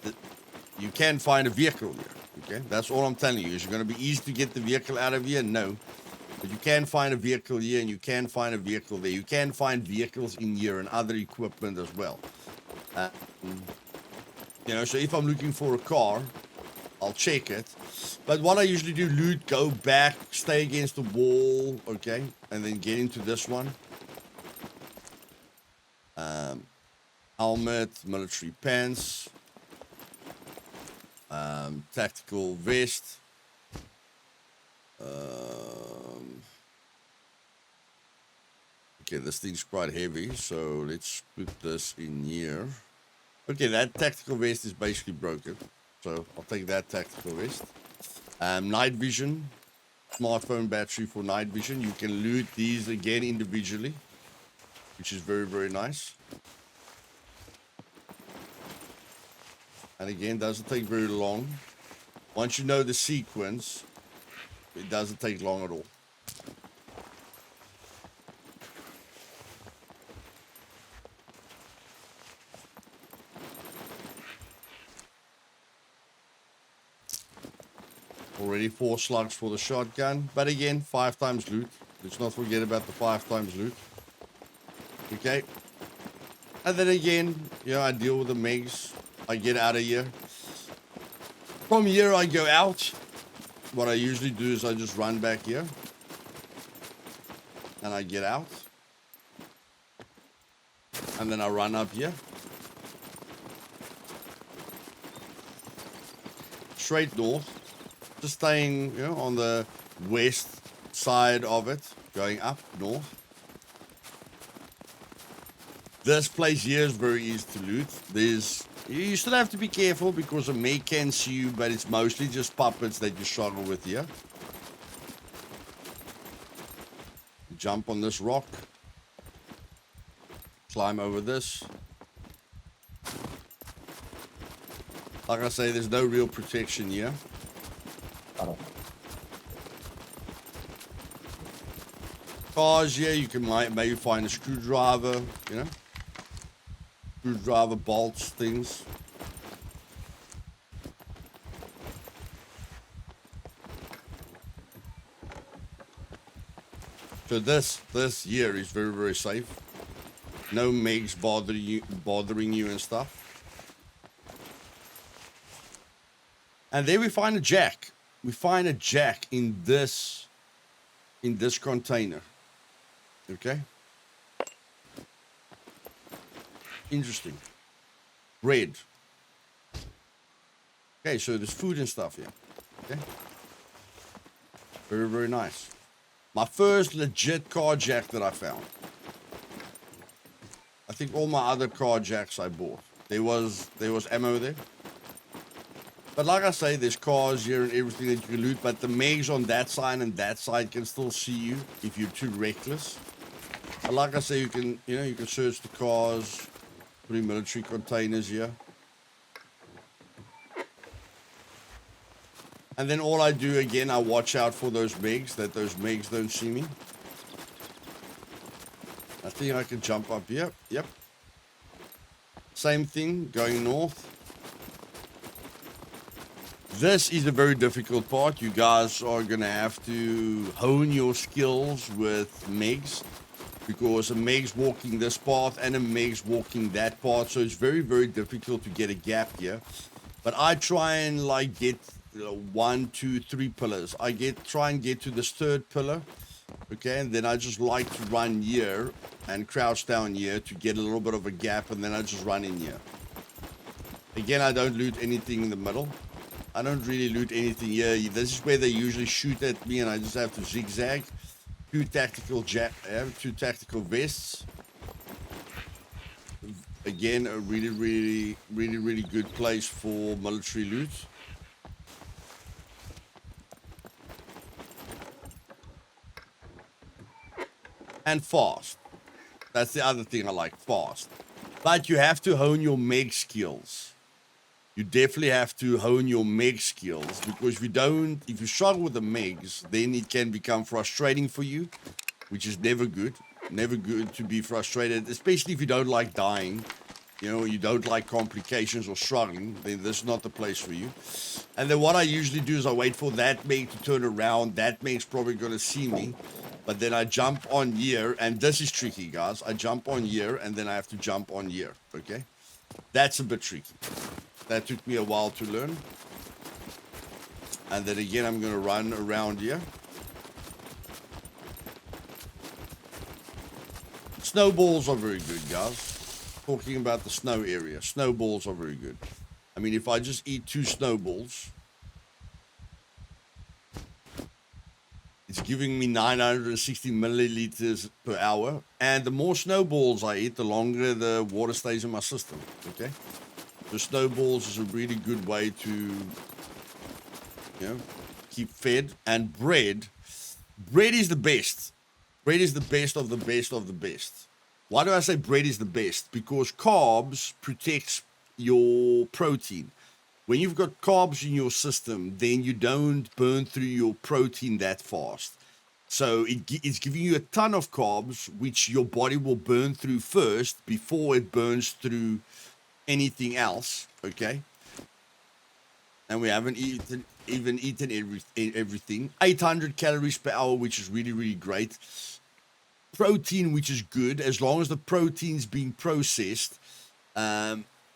you can find a vehicle here. Okay? That's all I'm telling you. Is it going to be easy to get the vehicle out of here? No. But you can find a vehicle here and you can find a vehicle there. You can find vehicles in here and other equipment as well. You know, so if I'm looking for a car, I'll check it. But what I usually do, loot, go back, stay against the wall, okay? And then get into this one. Helmet, military pants, tactical vest. Okay, this thing's quite heavy, so let's put this in here. Okay, that tactical vest is basically broken, so I'll take that tactical vest. Night vision, smartphone battery for night vision. You can loot these again individually, which is very, very nice. And again, doesn't take very long. Once you know the sequence, it doesn't take long at all. Already 4 slugs for the shotgun. But again, 5 times loot. Let's not forget about the 5 times loot. Okay. And then again, I deal with the megs. I get out of here. From here, I go out. What I usually do is I just run back here. And I get out. And then I run up here. Straight north. Just staying, on the west side of it. Going up north. This place here is very easy to loot. You still have to be careful because a meg can see you, but it's mostly just puppets that you struggle with here. Jump on this rock. Climb over this. Like I say, there's no real protection here. Cars here, you can maybe find a screwdriver, Screwdriver, bolts, things. So this here is very, very safe. No megs bothering you and stuff. And then we find a jack. We find a jack in this container. Okay. Interesting. Bread. Okay, so there's food and stuff here. Okay. Very, very nice. My first legit car jack that I found. I think all my other car jacks I bought. There was ammo there. But like I say, there's cars here and everything that you can loot, but the megs on that side and that side can still see you if you're too reckless. But like I say, you can search the cars, put in military containers here. And then all I do again, I watch out for those megs, that those megs don't see me. I think I can jump up here. Yep. Same thing, going north. This is a very difficult part. You guys are going to have to hone your skills with megs. Because a meg's walking this path and a meg's walking that path. So it's very, very difficult to get a gap here. But I try and get 1, 2, 3 pillars. Try and get to this 3rd pillar. Okay, and then I just like to run here and crouch down here to get a little bit of a gap, and then I just run in here. Again, I don't loot anything in the middle. I don't really loot anything here. This is where they usually shoot at me, and I just have to zigzag. 2 tactical vests. Again, a really, really, really, really good place for military loot. And fast. That's the other thing I like, fast. But you have to hone your meg skills. You definitely have to hone your meg skills, because if you struggle with the megs, then it can become frustrating for you, which is never good. Never good to be frustrated, especially if you don't like dying. You don't like complications or struggling, then this is not the place for you. And then what I usually do is I wait for that meg to turn around. That meg's probably going to see me. But then I jump on here, and this is tricky, guys. I jump on here, and then I have to jump on here, okay? That's a bit tricky. That took me a while to learn. And then again, I'm going to run around here. Snowballs are very good, guys. Talking about the snow area. Snowballs are very good. I mean, if I just eat 2 snowballs, It's giving me 960 milliliters per hour. And the more snowballs I eat, the longer the water stays in my system. Okay. So snowballs is a really good way to, keep fed. And bread is the best. Bread is the best of the best of the best. Why do I say bread is the best? Because carbs protects your protein. When you've got carbs in your system, then you don't burn through your protein that fast. So it's giving you a ton of carbs, which your body will burn through first before it burns through anything else. Okay. And we haven't even eaten everything. 800 calories per hour, which is really, really great. Protein, which is good, as long as the protein's being processed.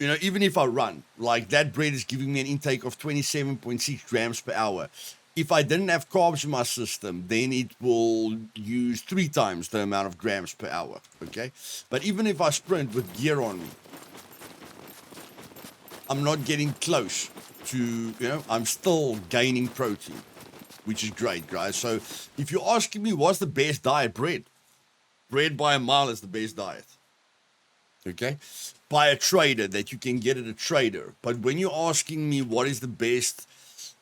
Even if I run, like that bread is giving me an intake of 27.6 grams per hour. If I didn't have carbs in my system, then it will use 3 times the amount of grams per hour. Okay. But even if I sprint with gear on me, I'm not getting close to, I'm still gaining protein, which is great, guys. So if you're asking me what's the best diet, bread by a mile is the best diet. Okay. By a trader that you can get at a trader. But when you're asking me what is the best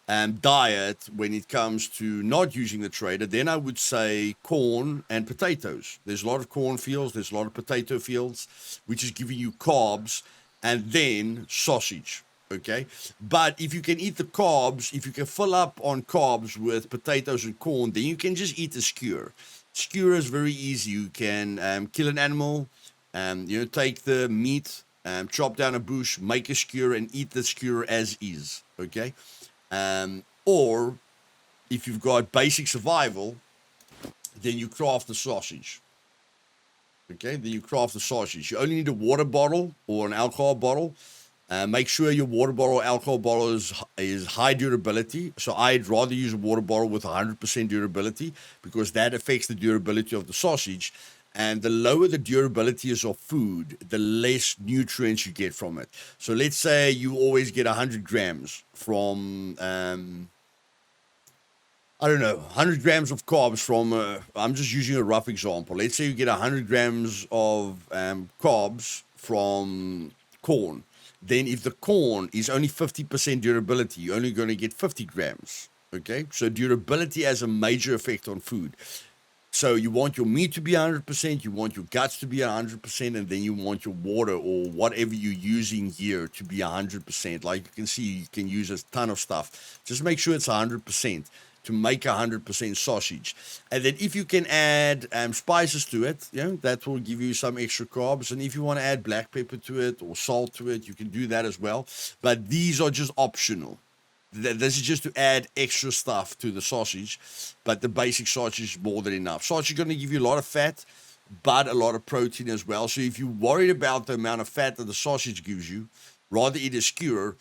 diet when it comes to not using the trader, then I would say corn and potatoes. There's a lot of corn fields, there's a lot of potato fields, which is giving you carbs, and then sausage. Okay. But if you can eat the carbs, if you can fill up on carbs with potatoes and corn, then you can just eat a skewer. Skewer is very easy. You can kill an animal, take the meat, chop down a bush, make a skewer, and eat the skewer as is. Okay. Or if you've got basic survival, then you craft the sausage. Okay, then you craft the sausage. You only need a water bottle or an alcohol bottle. Make sure your water bottle or alcohol bottle is high durability. So I'd rather use a water bottle with 100% durability because that affects the durability of the sausage. And the lower the durability is of food, the less nutrients you get from it. So let's say you always get 100 grams from, 100 grams of carbs from, I'm just using a rough example. Let's say you get 100 grams of carbs from corn. Then if the corn is only 50% durability, you're only going to get 50 grams. Okay, so durability has a major effect on food. So you want your meat to be 100%, you want your guts to be 100%, and then you want your water or whatever you're using here to be 100%. Like you can see, you can use a ton of stuff. Just make sure it's 100% to make 100% sausage. And then if you can add spices to it, that will give you some extra carbs. And if you want to add black pepper to it or salt to it, you can do that as well. But these are just optional. This is just to add extra stuff to the sausage, but the basic sausage is more than enough. Sausage is going to give you a lot of fat, but a lot of protein as well. So if you're worried about the amount of fat that the sausage gives you, rather eat a skewer.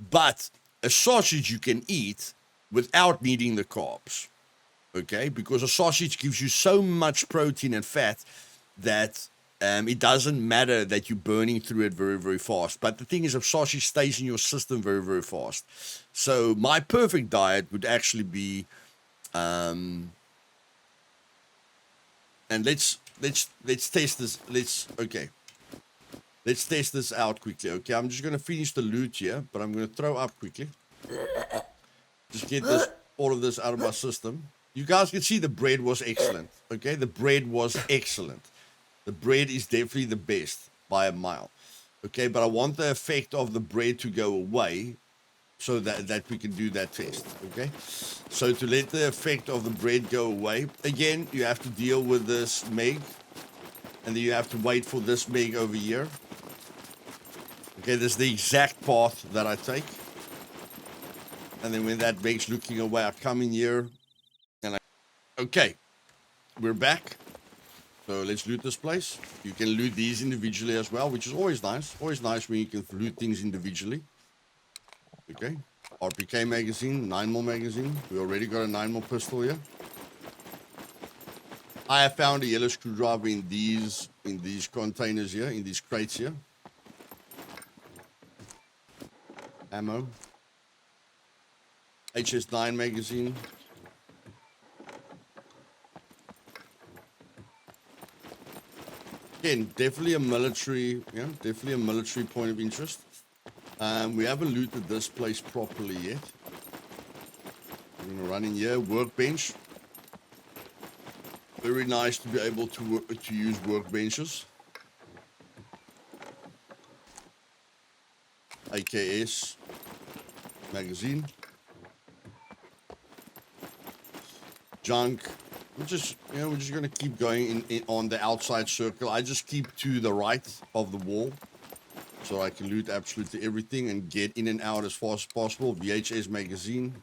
But a sausage you can eat without needing the carbs, okay? Because a sausage gives you so much protein and fat that it doesn't matter that you're burning through it very, very fast. But the thing is, a sausage stays in your system very, very fast. So my perfect diet would actually be, and let's test this. Let's test this out quickly. Okay, I'm just gonna finish the loot here, but I'm gonna throw up quickly. Just get all of this out of my system. You guys can see the bread was excellent. Okay, the bread was excellent. The bread is definitely the best by a mile. Okay, but I want the effect of the bread to go away so that we can do that test. Okay, so to let the effect of the bread go away, again, you have to deal with this meg, and then you have to wait for this meg over here. Okay, this is the exact path that I take. And then when that meg's looking away, I come in here, and okay, we're back. So let's loot this place. You can loot these individually as well, which is always nice. Always nice when you can loot things individually. Okay. RPK magazine, 9mm magazine. We already got a 9mm pistol here. I have found a yellow screwdriver in these containers here, in these crates here. Ammo. HS9 magazine. Again, definitely a military, definitely a military point of interest. We haven't looted this place properly yet. I'm gonna run in here, workbench. Very nice to be able to use workbenches. AKS magazine. Junk. We're just gonna keep going in on the outside circle. I just keep to the right of the wall, so I can loot absolutely everything and get in and out as fast as possible. VHS magazine.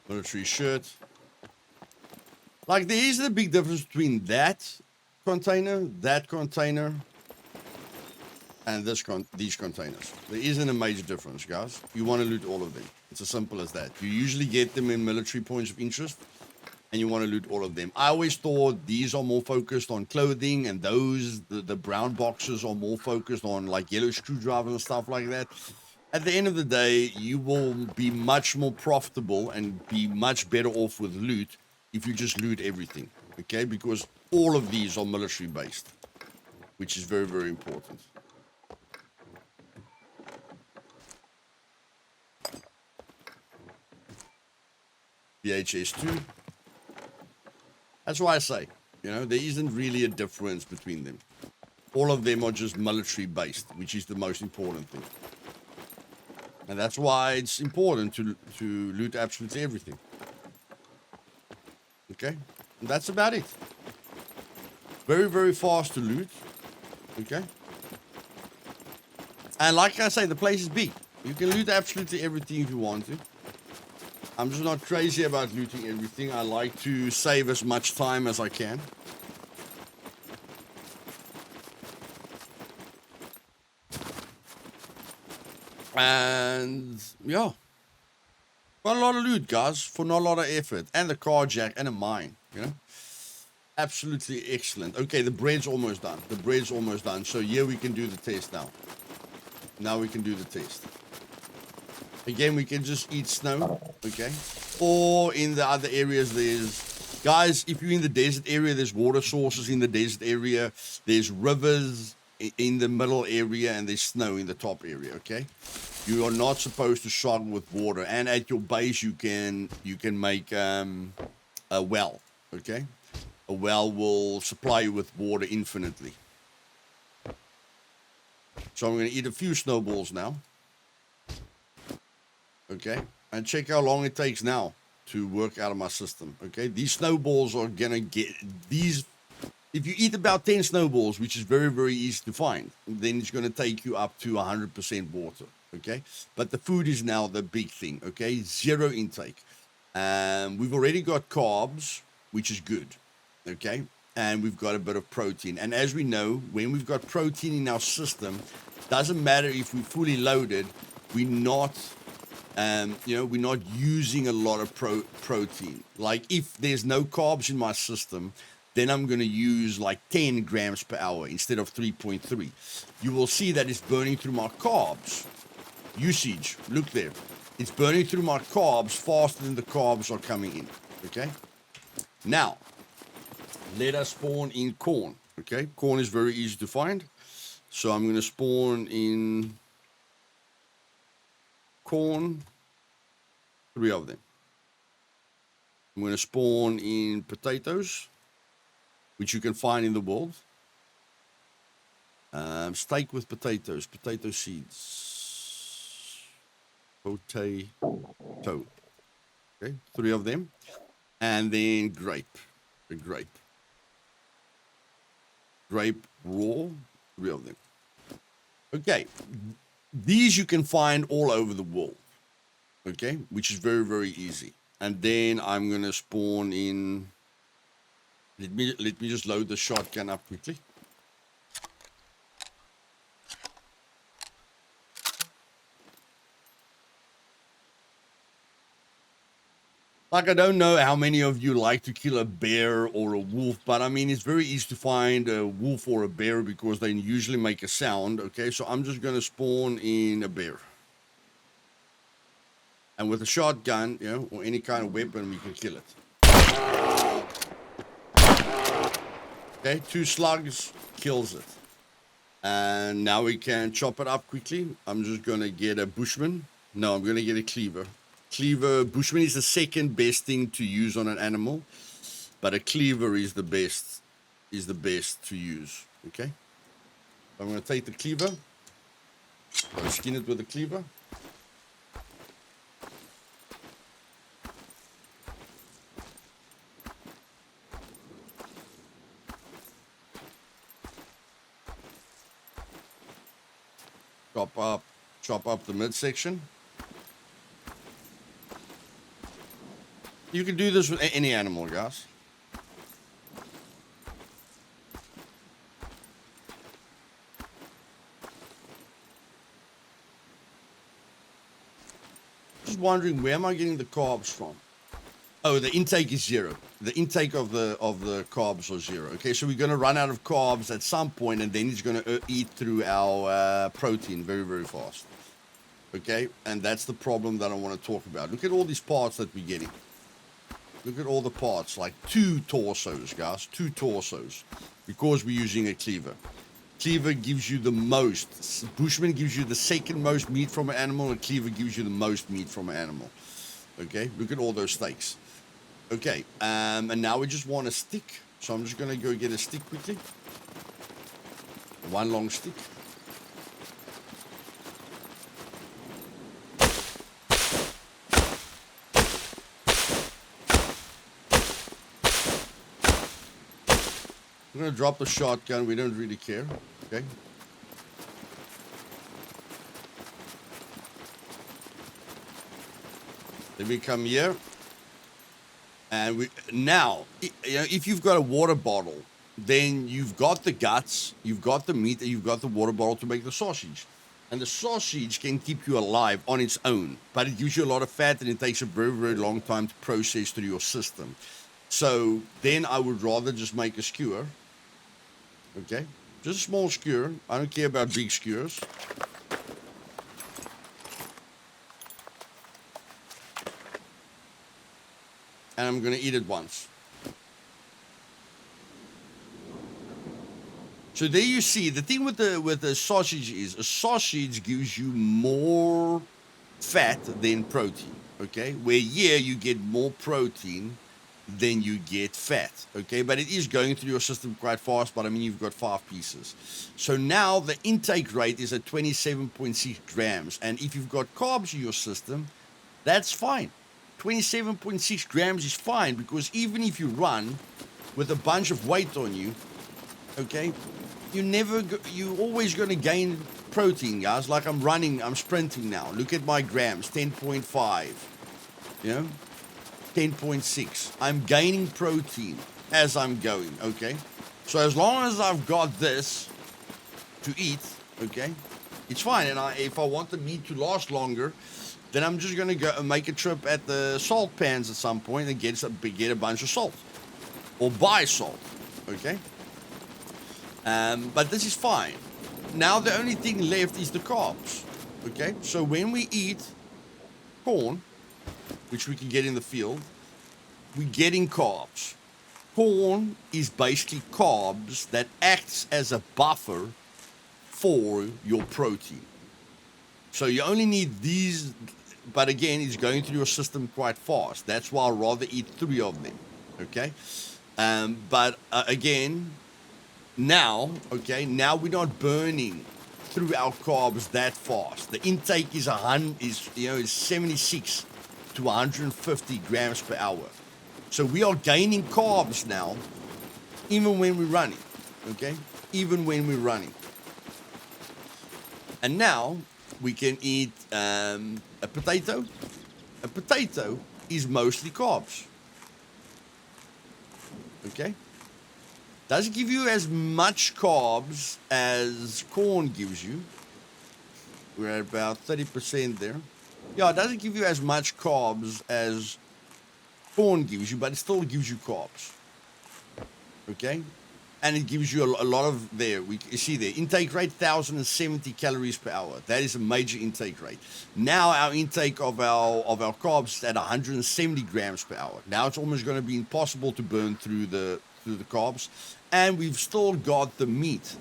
Military shirt. Like, there is a big difference between that container, and these containers. There isn't a major difference, guys. You want to loot all of them. It's as simple as that. You usually get them in military points of interest, and you want to loot all of them. I always thought these are more focused on clothing, and those, the brown boxes, are more focused on like yellow screwdrivers and stuff like that. At the end of the day, you will be much more profitable and be much better off with loot if you just loot everything, okay? Because all of these are military based, which is very, very important. VHS2. That's why I say, there isn't really a difference between them. All of them are just military based, which is the most important thing. And that's why it's important to loot absolutely everything. Okay? And that's about it. Very, very fast to loot. Okay? And like I say, the place is big. You can loot absolutely everything if you want to. I'm just not crazy about looting everything. I like to save as much time as I can. And yeah, got a lot of loot, guys, for not a lot of effort. And the carjack and a mine, absolutely excellent. Okay, the bread's almost done. So here we can do the test now we can do the test. Again, we can just eat snow, okay? Or in the other areas, guys, if you're in the desert area, there's water sources in the desert area. There's rivers in the middle area, and there's snow in the top area, okay? You are not supposed to struggle with water. And at your base, you can make a well, okay? A well will supply you with water infinitely. So I'm going to eat a few snowballs now. Okay, and check how long it takes now to work out of my system. Okay, these snowballs are gonna get these. If you eat about 10 snowballs, which is very, very easy to find, then it's gonna take you up to 100% water. Okay, but the food is now the big thing. Okay, zero intake. We've already got carbs, which is good. Okay, and we've got a bit of protein. And as we know, when we've got protein in our system, doesn't matter if we're fully loaded, we're not using a lot of protein. Like, if there's no carbs in my system, then I'm going to use like 10 grams per hour instead of 3.3. You will see that it's burning through my carbs usage. Look there. It's burning through my carbs faster than the carbs are coming in. Okay. Now, let us spawn in corn. Okay. Corn is very easy to find. So I'm going to spawn in corn, 3 of them. I'm going to spawn in potatoes, which you can find in the world. Steak with potatoes, potato seeds, potato. Okay, 3 of them. And then grape, grape raw, 3 of them. Okay, these you can find all over the world, okay, which is very, very easy. And then I'm going to spawn in, let me just load the shotgun up quickly. Like, I don't know how many of you like to kill a bear or a wolf, but I mean, it's very easy to find a wolf or a bear because they usually make a sound, okay? So I'm just going to spawn in a bear. And with a shotgun, or any kind of weapon, we can kill it. Okay, 2 slugs kills it. And now we can chop it up quickly. I'm just going to get a bushman. No, I'm going to get a cleaver. Bushman is the second best thing to use on an animal, but a cleaver is the best to use. Okay, I'm going to take the cleaver. I'll skin it with the cleaver. Chop up the midsection. You can do this with any animal, guys. Just wondering, where am I getting the carbs from? Oh, the intake is 0. The intake of the carbs are 0. Okay, so we're going to run out of carbs at some point, and then it's going to eat through our protein very, very fast. Okay, and that's the problem that I want to talk about. Look at all these parts that we're getting. Look at all the parts, like 2 torsos, guys. 2 torsos, because we're using a cleaver. Cleaver gives you the most. Bushman gives you the second most meat from an animal, and cleaver gives you the most meat from an animal. Okay, look at all those steaks. Okay, and now we just want a stick. So I'm just going to go get a stick quickly. 1 long stick. I'm going to drop the shotgun. We don't really care. Okay. Then we come here. And now, if you've got a water bottle, then you've got the guts, you've got the meat, and you've got the water bottle to make the sausage. And the sausage can keep you alive on its own, but it gives you a lot of fat, and it takes a very, very long time to process through your system. So then I would rather just make a skewer. Okay, just a small skewer. I don't care about big skewers. And I'm going to eat it once. So there you see, the thing with the sausage is, a sausage gives you more fat than protein, okay? Where here you get more protein than you get fat, okay? But it is going through your system quite fast, but I mean, you've got 5 pieces. So now the intake rate is at 27.6 grams. And if you've got carbs in your system, that's fine. 27.6 grams is fine, because even if you run with a bunch of weight on you, okay, you're always going to gain protein, guys. Like I'm sprinting now. Look at my grams, 10.5, 10.6. I'm gaining protein as I'm going, okay? So as long as I've got this to eat, okay, it's fine. And if I want the meat to last longer, then I'm just going to go and make a trip at the salt pans at some point and get a bunch of salt. Or buy salt, okay? But this is fine. Now the only thing left is the carbs, okay? So when we eat corn, which we can get in the field, we're getting carbs. Corn is basically carbs that acts as a buffer for your protein. So you only need these, but again, it's going through your system quite fast. That's why I'd rather eat 3 of them, okay? But again, now we're not burning through our carbs that fast. The intake is 76 to 150 grams per hour. So we are gaining carbs now, even when we're running, okay? Even when we're running. And now we can eat a potato. A potato is mostly carbs. Okay? Doesn't give you as much carbs as corn gives you. We're at about 30% there. Yeah, it doesn't give you as much carbs as corn gives you, but it still gives you carbs. Okay? and it gives you a lot of there. You see there, intake rate 1,070 calories per hour. That is a major intake rate. Now our intake of our carbs is at 170 grams per hour. Now it's almost going to be impossible to burn through the carbs, and we've still got the meat.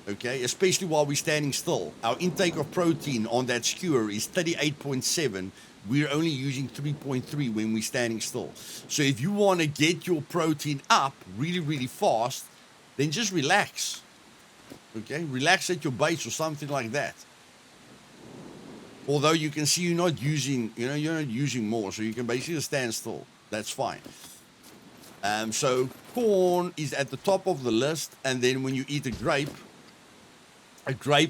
Okay, especially while we're standing still. Our intake of protein on that skewer is 38.7. We're only using 3.3 when we're standing still. So if you want to get your protein up really, really fast, then just relax. Okay, relax at your base or something like that. Although you can see you're not using more, so you can basically stand still. That's fine. So corn is at the top of the list, and then when you eat a grape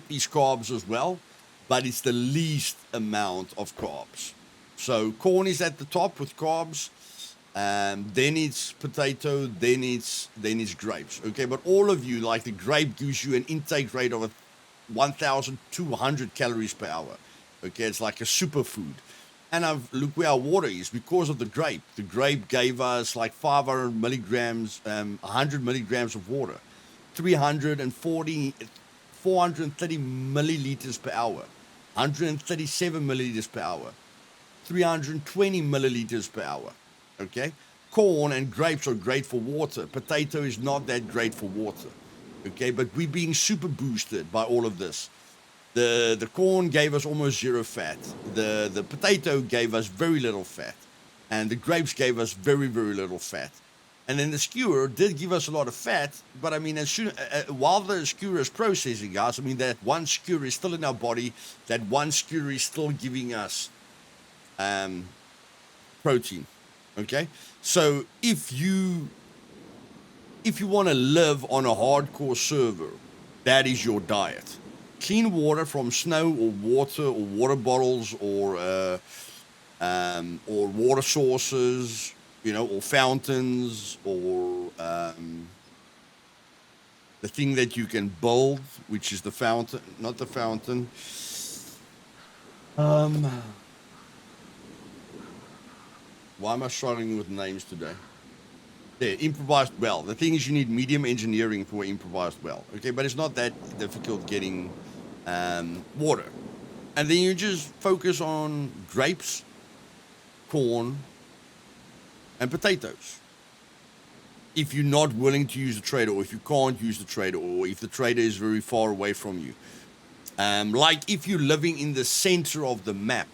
is carbs as well, but it's the least amount of carbs. So corn is at the top with carbs, then it's potato, then it's grapes. Okay, but all of you, like the grape gives you an intake rate of 1,200 calories per hour. Okay, it's like a superfood. And look where our water is because of the grape. The grape gave us like 500 milligrams, 100 milligrams of water, 430 milliliters per hour, 137 milliliters per hour, 320 milliliters per hour. Okay, corn and grapes are great for water. Potato is not that great for water. Okay, but we're being super boosted by all of this. The corn gave us almost zero fat. The potato gave us very little fat, and the grapes gave us very, very little fat. And then the skewer did give us a lot of fat, but I mean, while the skewer is processing, guys, I mean, that one skewer is still in our body. That one skewer is still giving us protein. Okay, so if you want to live on a hardcore server, that is your diet. Clean water from snow or water bottles or water sources, or fountains, or the thing that you can build, which is the fountain, not the fountain. Why am I struggling with names today? There, improvised well. The thing is, you need medium engineering for improvised well. Okay, but it's not that difficult getting water. And then you just focus on grapes, corn, and potatoes. If you're not willing to use the trader, or if you can't use the trader, or if the trader is very far away from you. Like if you're living in the center of the map,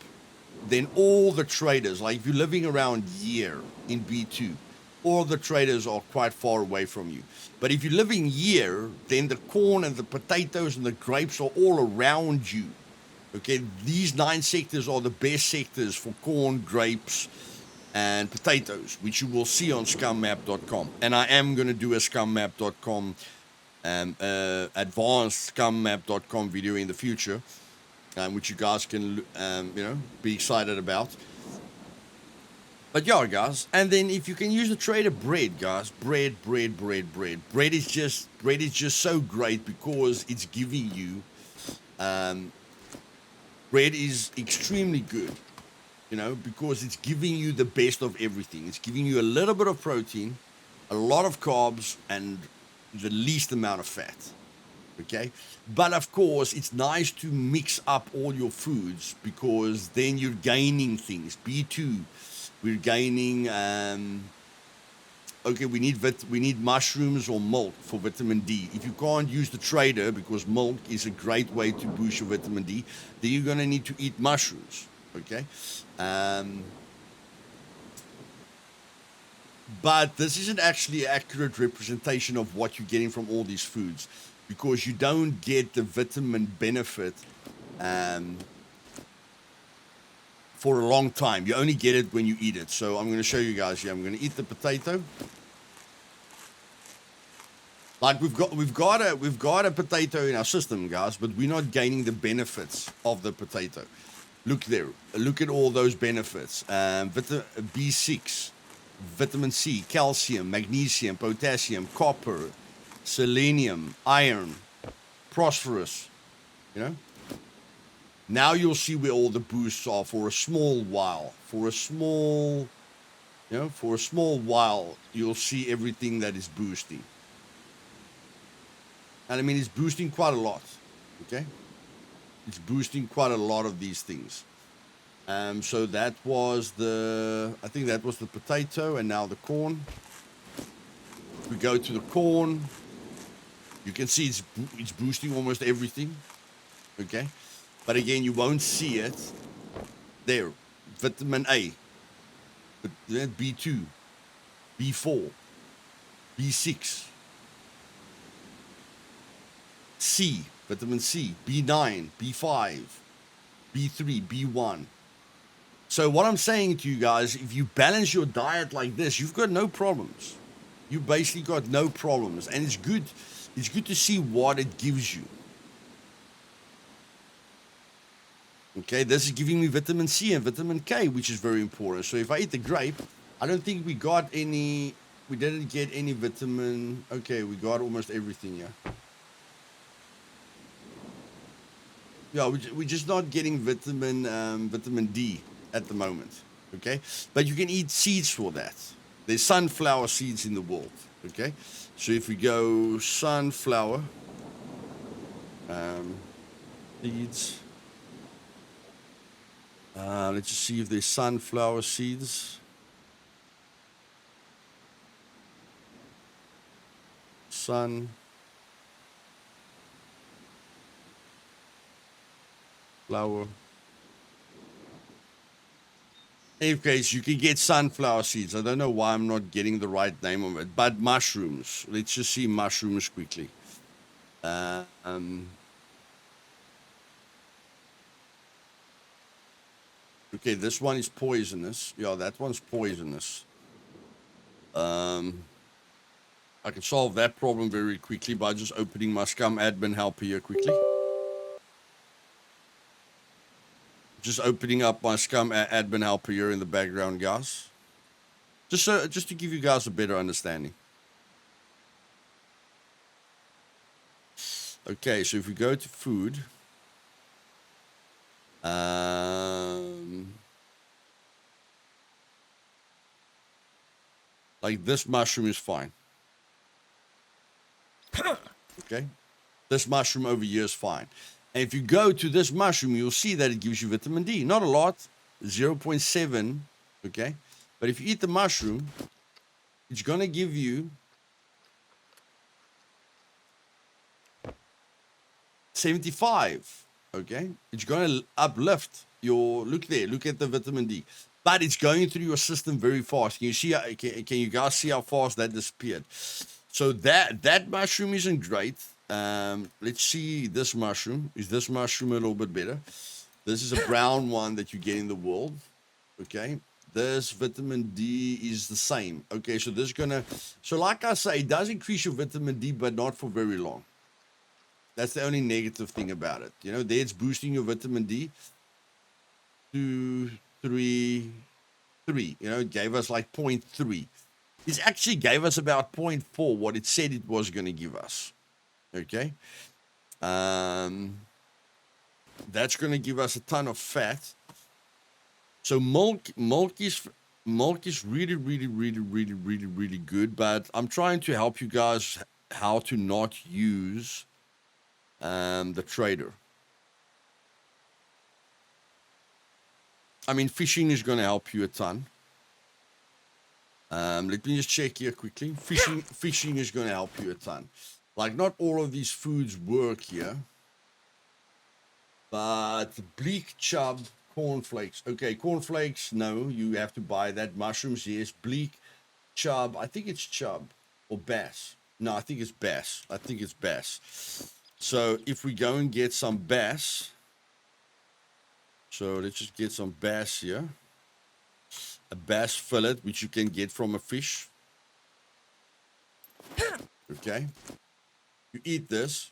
then all the traders, like if you're living around here in B2, all the traders are quite far away from you. But if you're living here, then the corn and the potatoes and the grapes are all around you. Okay, these 9 sectors are the best sectors for corn, grapes, and potatoes, which you will see on scummap.com. And I am going to do a scummap.com, advanced scummap.com video in the future, which you guys can, be excited about. But yeah, guys, and then if you can use the trader bread, guys, bread is just so great because it's giving you, bread is extremely good, because it's giving you the best of everything. It's giving you a little bit of protein, a lot of carbs, and the least amount of fat. Okay, but of course it's nice to mix up all your foods because then you're gaining things. B2. We're gaining, we need mushrooms or milk for vitamin D. If you can't use the trader, because milk is a great way to boost your vitamin D, then you're going to need to eat mushrooms, okay? But this isn't actually an accurate representation of what you're getting from all these foods, because you don't get the vitamin benefit for a long time. You only get it when you eat it. So I'm going to show you guys here. I'm going to eat the potato. Like we've got a potato in our system, guys, but we're not gaining the benefits of the potato. Look there. Look at all those benefits. B6, vitamin C, calcium, magnesium, potassium, copper, selenium, iron, phosphorus. Now you'll see where all the boosts are for a small while. For a small while, you'll see everything that is boosting. And I mean, it's boosting quite a lot. Okay. It's boosting quite a lot of these things. So that was I think that was the potato, and now the corn. We go to the corn. You can see it's boosting almost everything. Okay. But again, you won't see it. There. Vitamin A. B2. B4. B6. C. Vitamin C. B9. B5. B3. B1. So what I'm saying to you guys, if you balance your diet like this, you've got no problems. You basically got no problems. And it's good to see what it gives you. Okay, this is giving me vitamin C and vitamin K, which is very important. So if I eat the grape, I don't think we didn't get any vitamin. Okay, we got almost everything, yeah. Yeah, we're just not getting vitamin D at the moment, okay? But you can eat seeds for that. There's sunflower seeds in the world, okay? So if we go sunflower seeds, let's just see if there's sunflower seeds. Sunflower. In any case, you can get sunflower seeds. I don't know why I'm not getting the right name of it, but mushrooms. Let's just see mushrooms quickly. Okay, this one is poisonous. Yeah, that one's poisonous. I can solve that problem very quickly by just opening my Scum admin helper here quickly. Just opening up my Scum admin helper here in the background, guys. Just to give you guys a better understanding. Okay, so if we go to food, like this mushroom is fine. Okay, this mushroom over here is fine. And if you go to this mushroom, you'll see that it gives you vitamin D. Not a lot, 0.7, okay? But if you eat the mushroom, it's going to give you 75, okay? It's going to uplift look there, look at the vitamin D. But it's going through your system very fast. Can you see, can you guys see how fast that disappeared? So that mushroom isn't great. Let's see this mushroom. Is this mushroom a little bit better? This is a brown one that you get in the world. Okay. This vitamin D is the same. Okay. So so like I say, it does increase your vitamin D, but not for very long. That's the only negative thing about it. You know, there it's boosting your vitamin D to 3. You know, it gave us like 0.3. It actually gave us about 0.4, what it said it was going to give us. Okay. That's going to give us a ton of fat. So milk is really, really, really, really, really, really good. But I'm trying to help you guys how to not use the trader. I mean, fishing is going to help you a ton. Let me just check here quickly. Fishing is going to help you a ton. Like, not all of these foods work here. But bleak chub, cornflakes. Okay, cornflakes, no, you have to buy that. Mushrooms, yes. Bleak chub, I think it's chub or bass. No, I think it's bass. So if we go and get some bass, so let's just get some bass here. A bass fillet, which you can get from a fish. Okay. You eat this.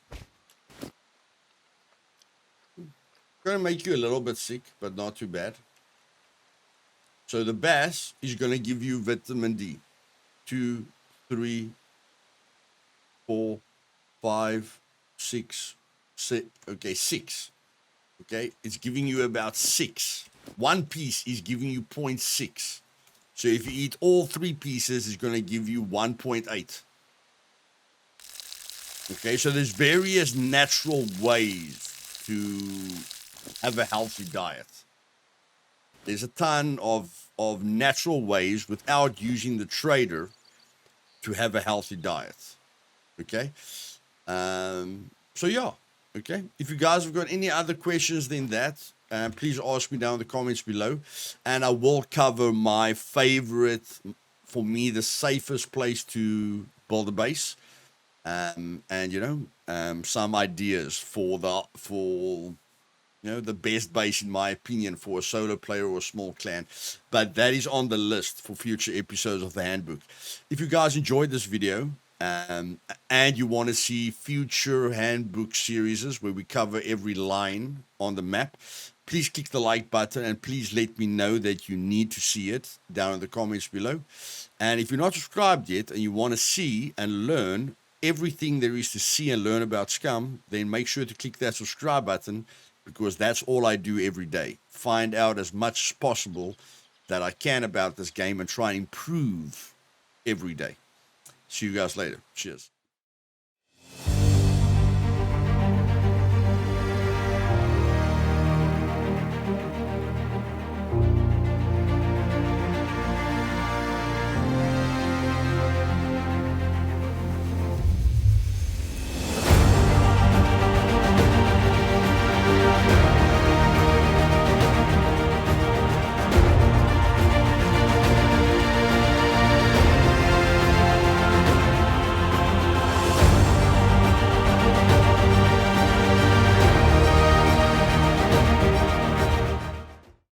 Going to make you a little bit sick, but not too bad. So the bass is going to give you vitamin D. 2, 3, 4, 5, 6. Okay, 6. Okay, it's giving you about 6. One piece is giving you 0.6. So if you eat all 3 pieces, it's going to give you 1.8. Okay, so there's various natural ways to have a healthy diet. There's a ton of natural ways without using the trader to have a healthy diet. Okay. So yeah. Okay. If you guys have got any other questions than that, please ask me down in the comments below, and I will cover my favorite, for me, the safest place to build a base, and some ideas for the best base, in my opinion, for a solo player or a small clan. But that is on the list for future episodes of the handbook. If you guys enjoyed this video, and you want to see future handbook series where we cover every line on the map, please click the like button, and please let me know that you need to see it down in the comments below. And if you're not subscribed yet and you want to see and learn everything there is to see and learn about Scum, then make sure to click that subscribe button, because that's all I do every day. Find out as much as possible that I can about this game and try and improve every day. See you guys later. Cheers.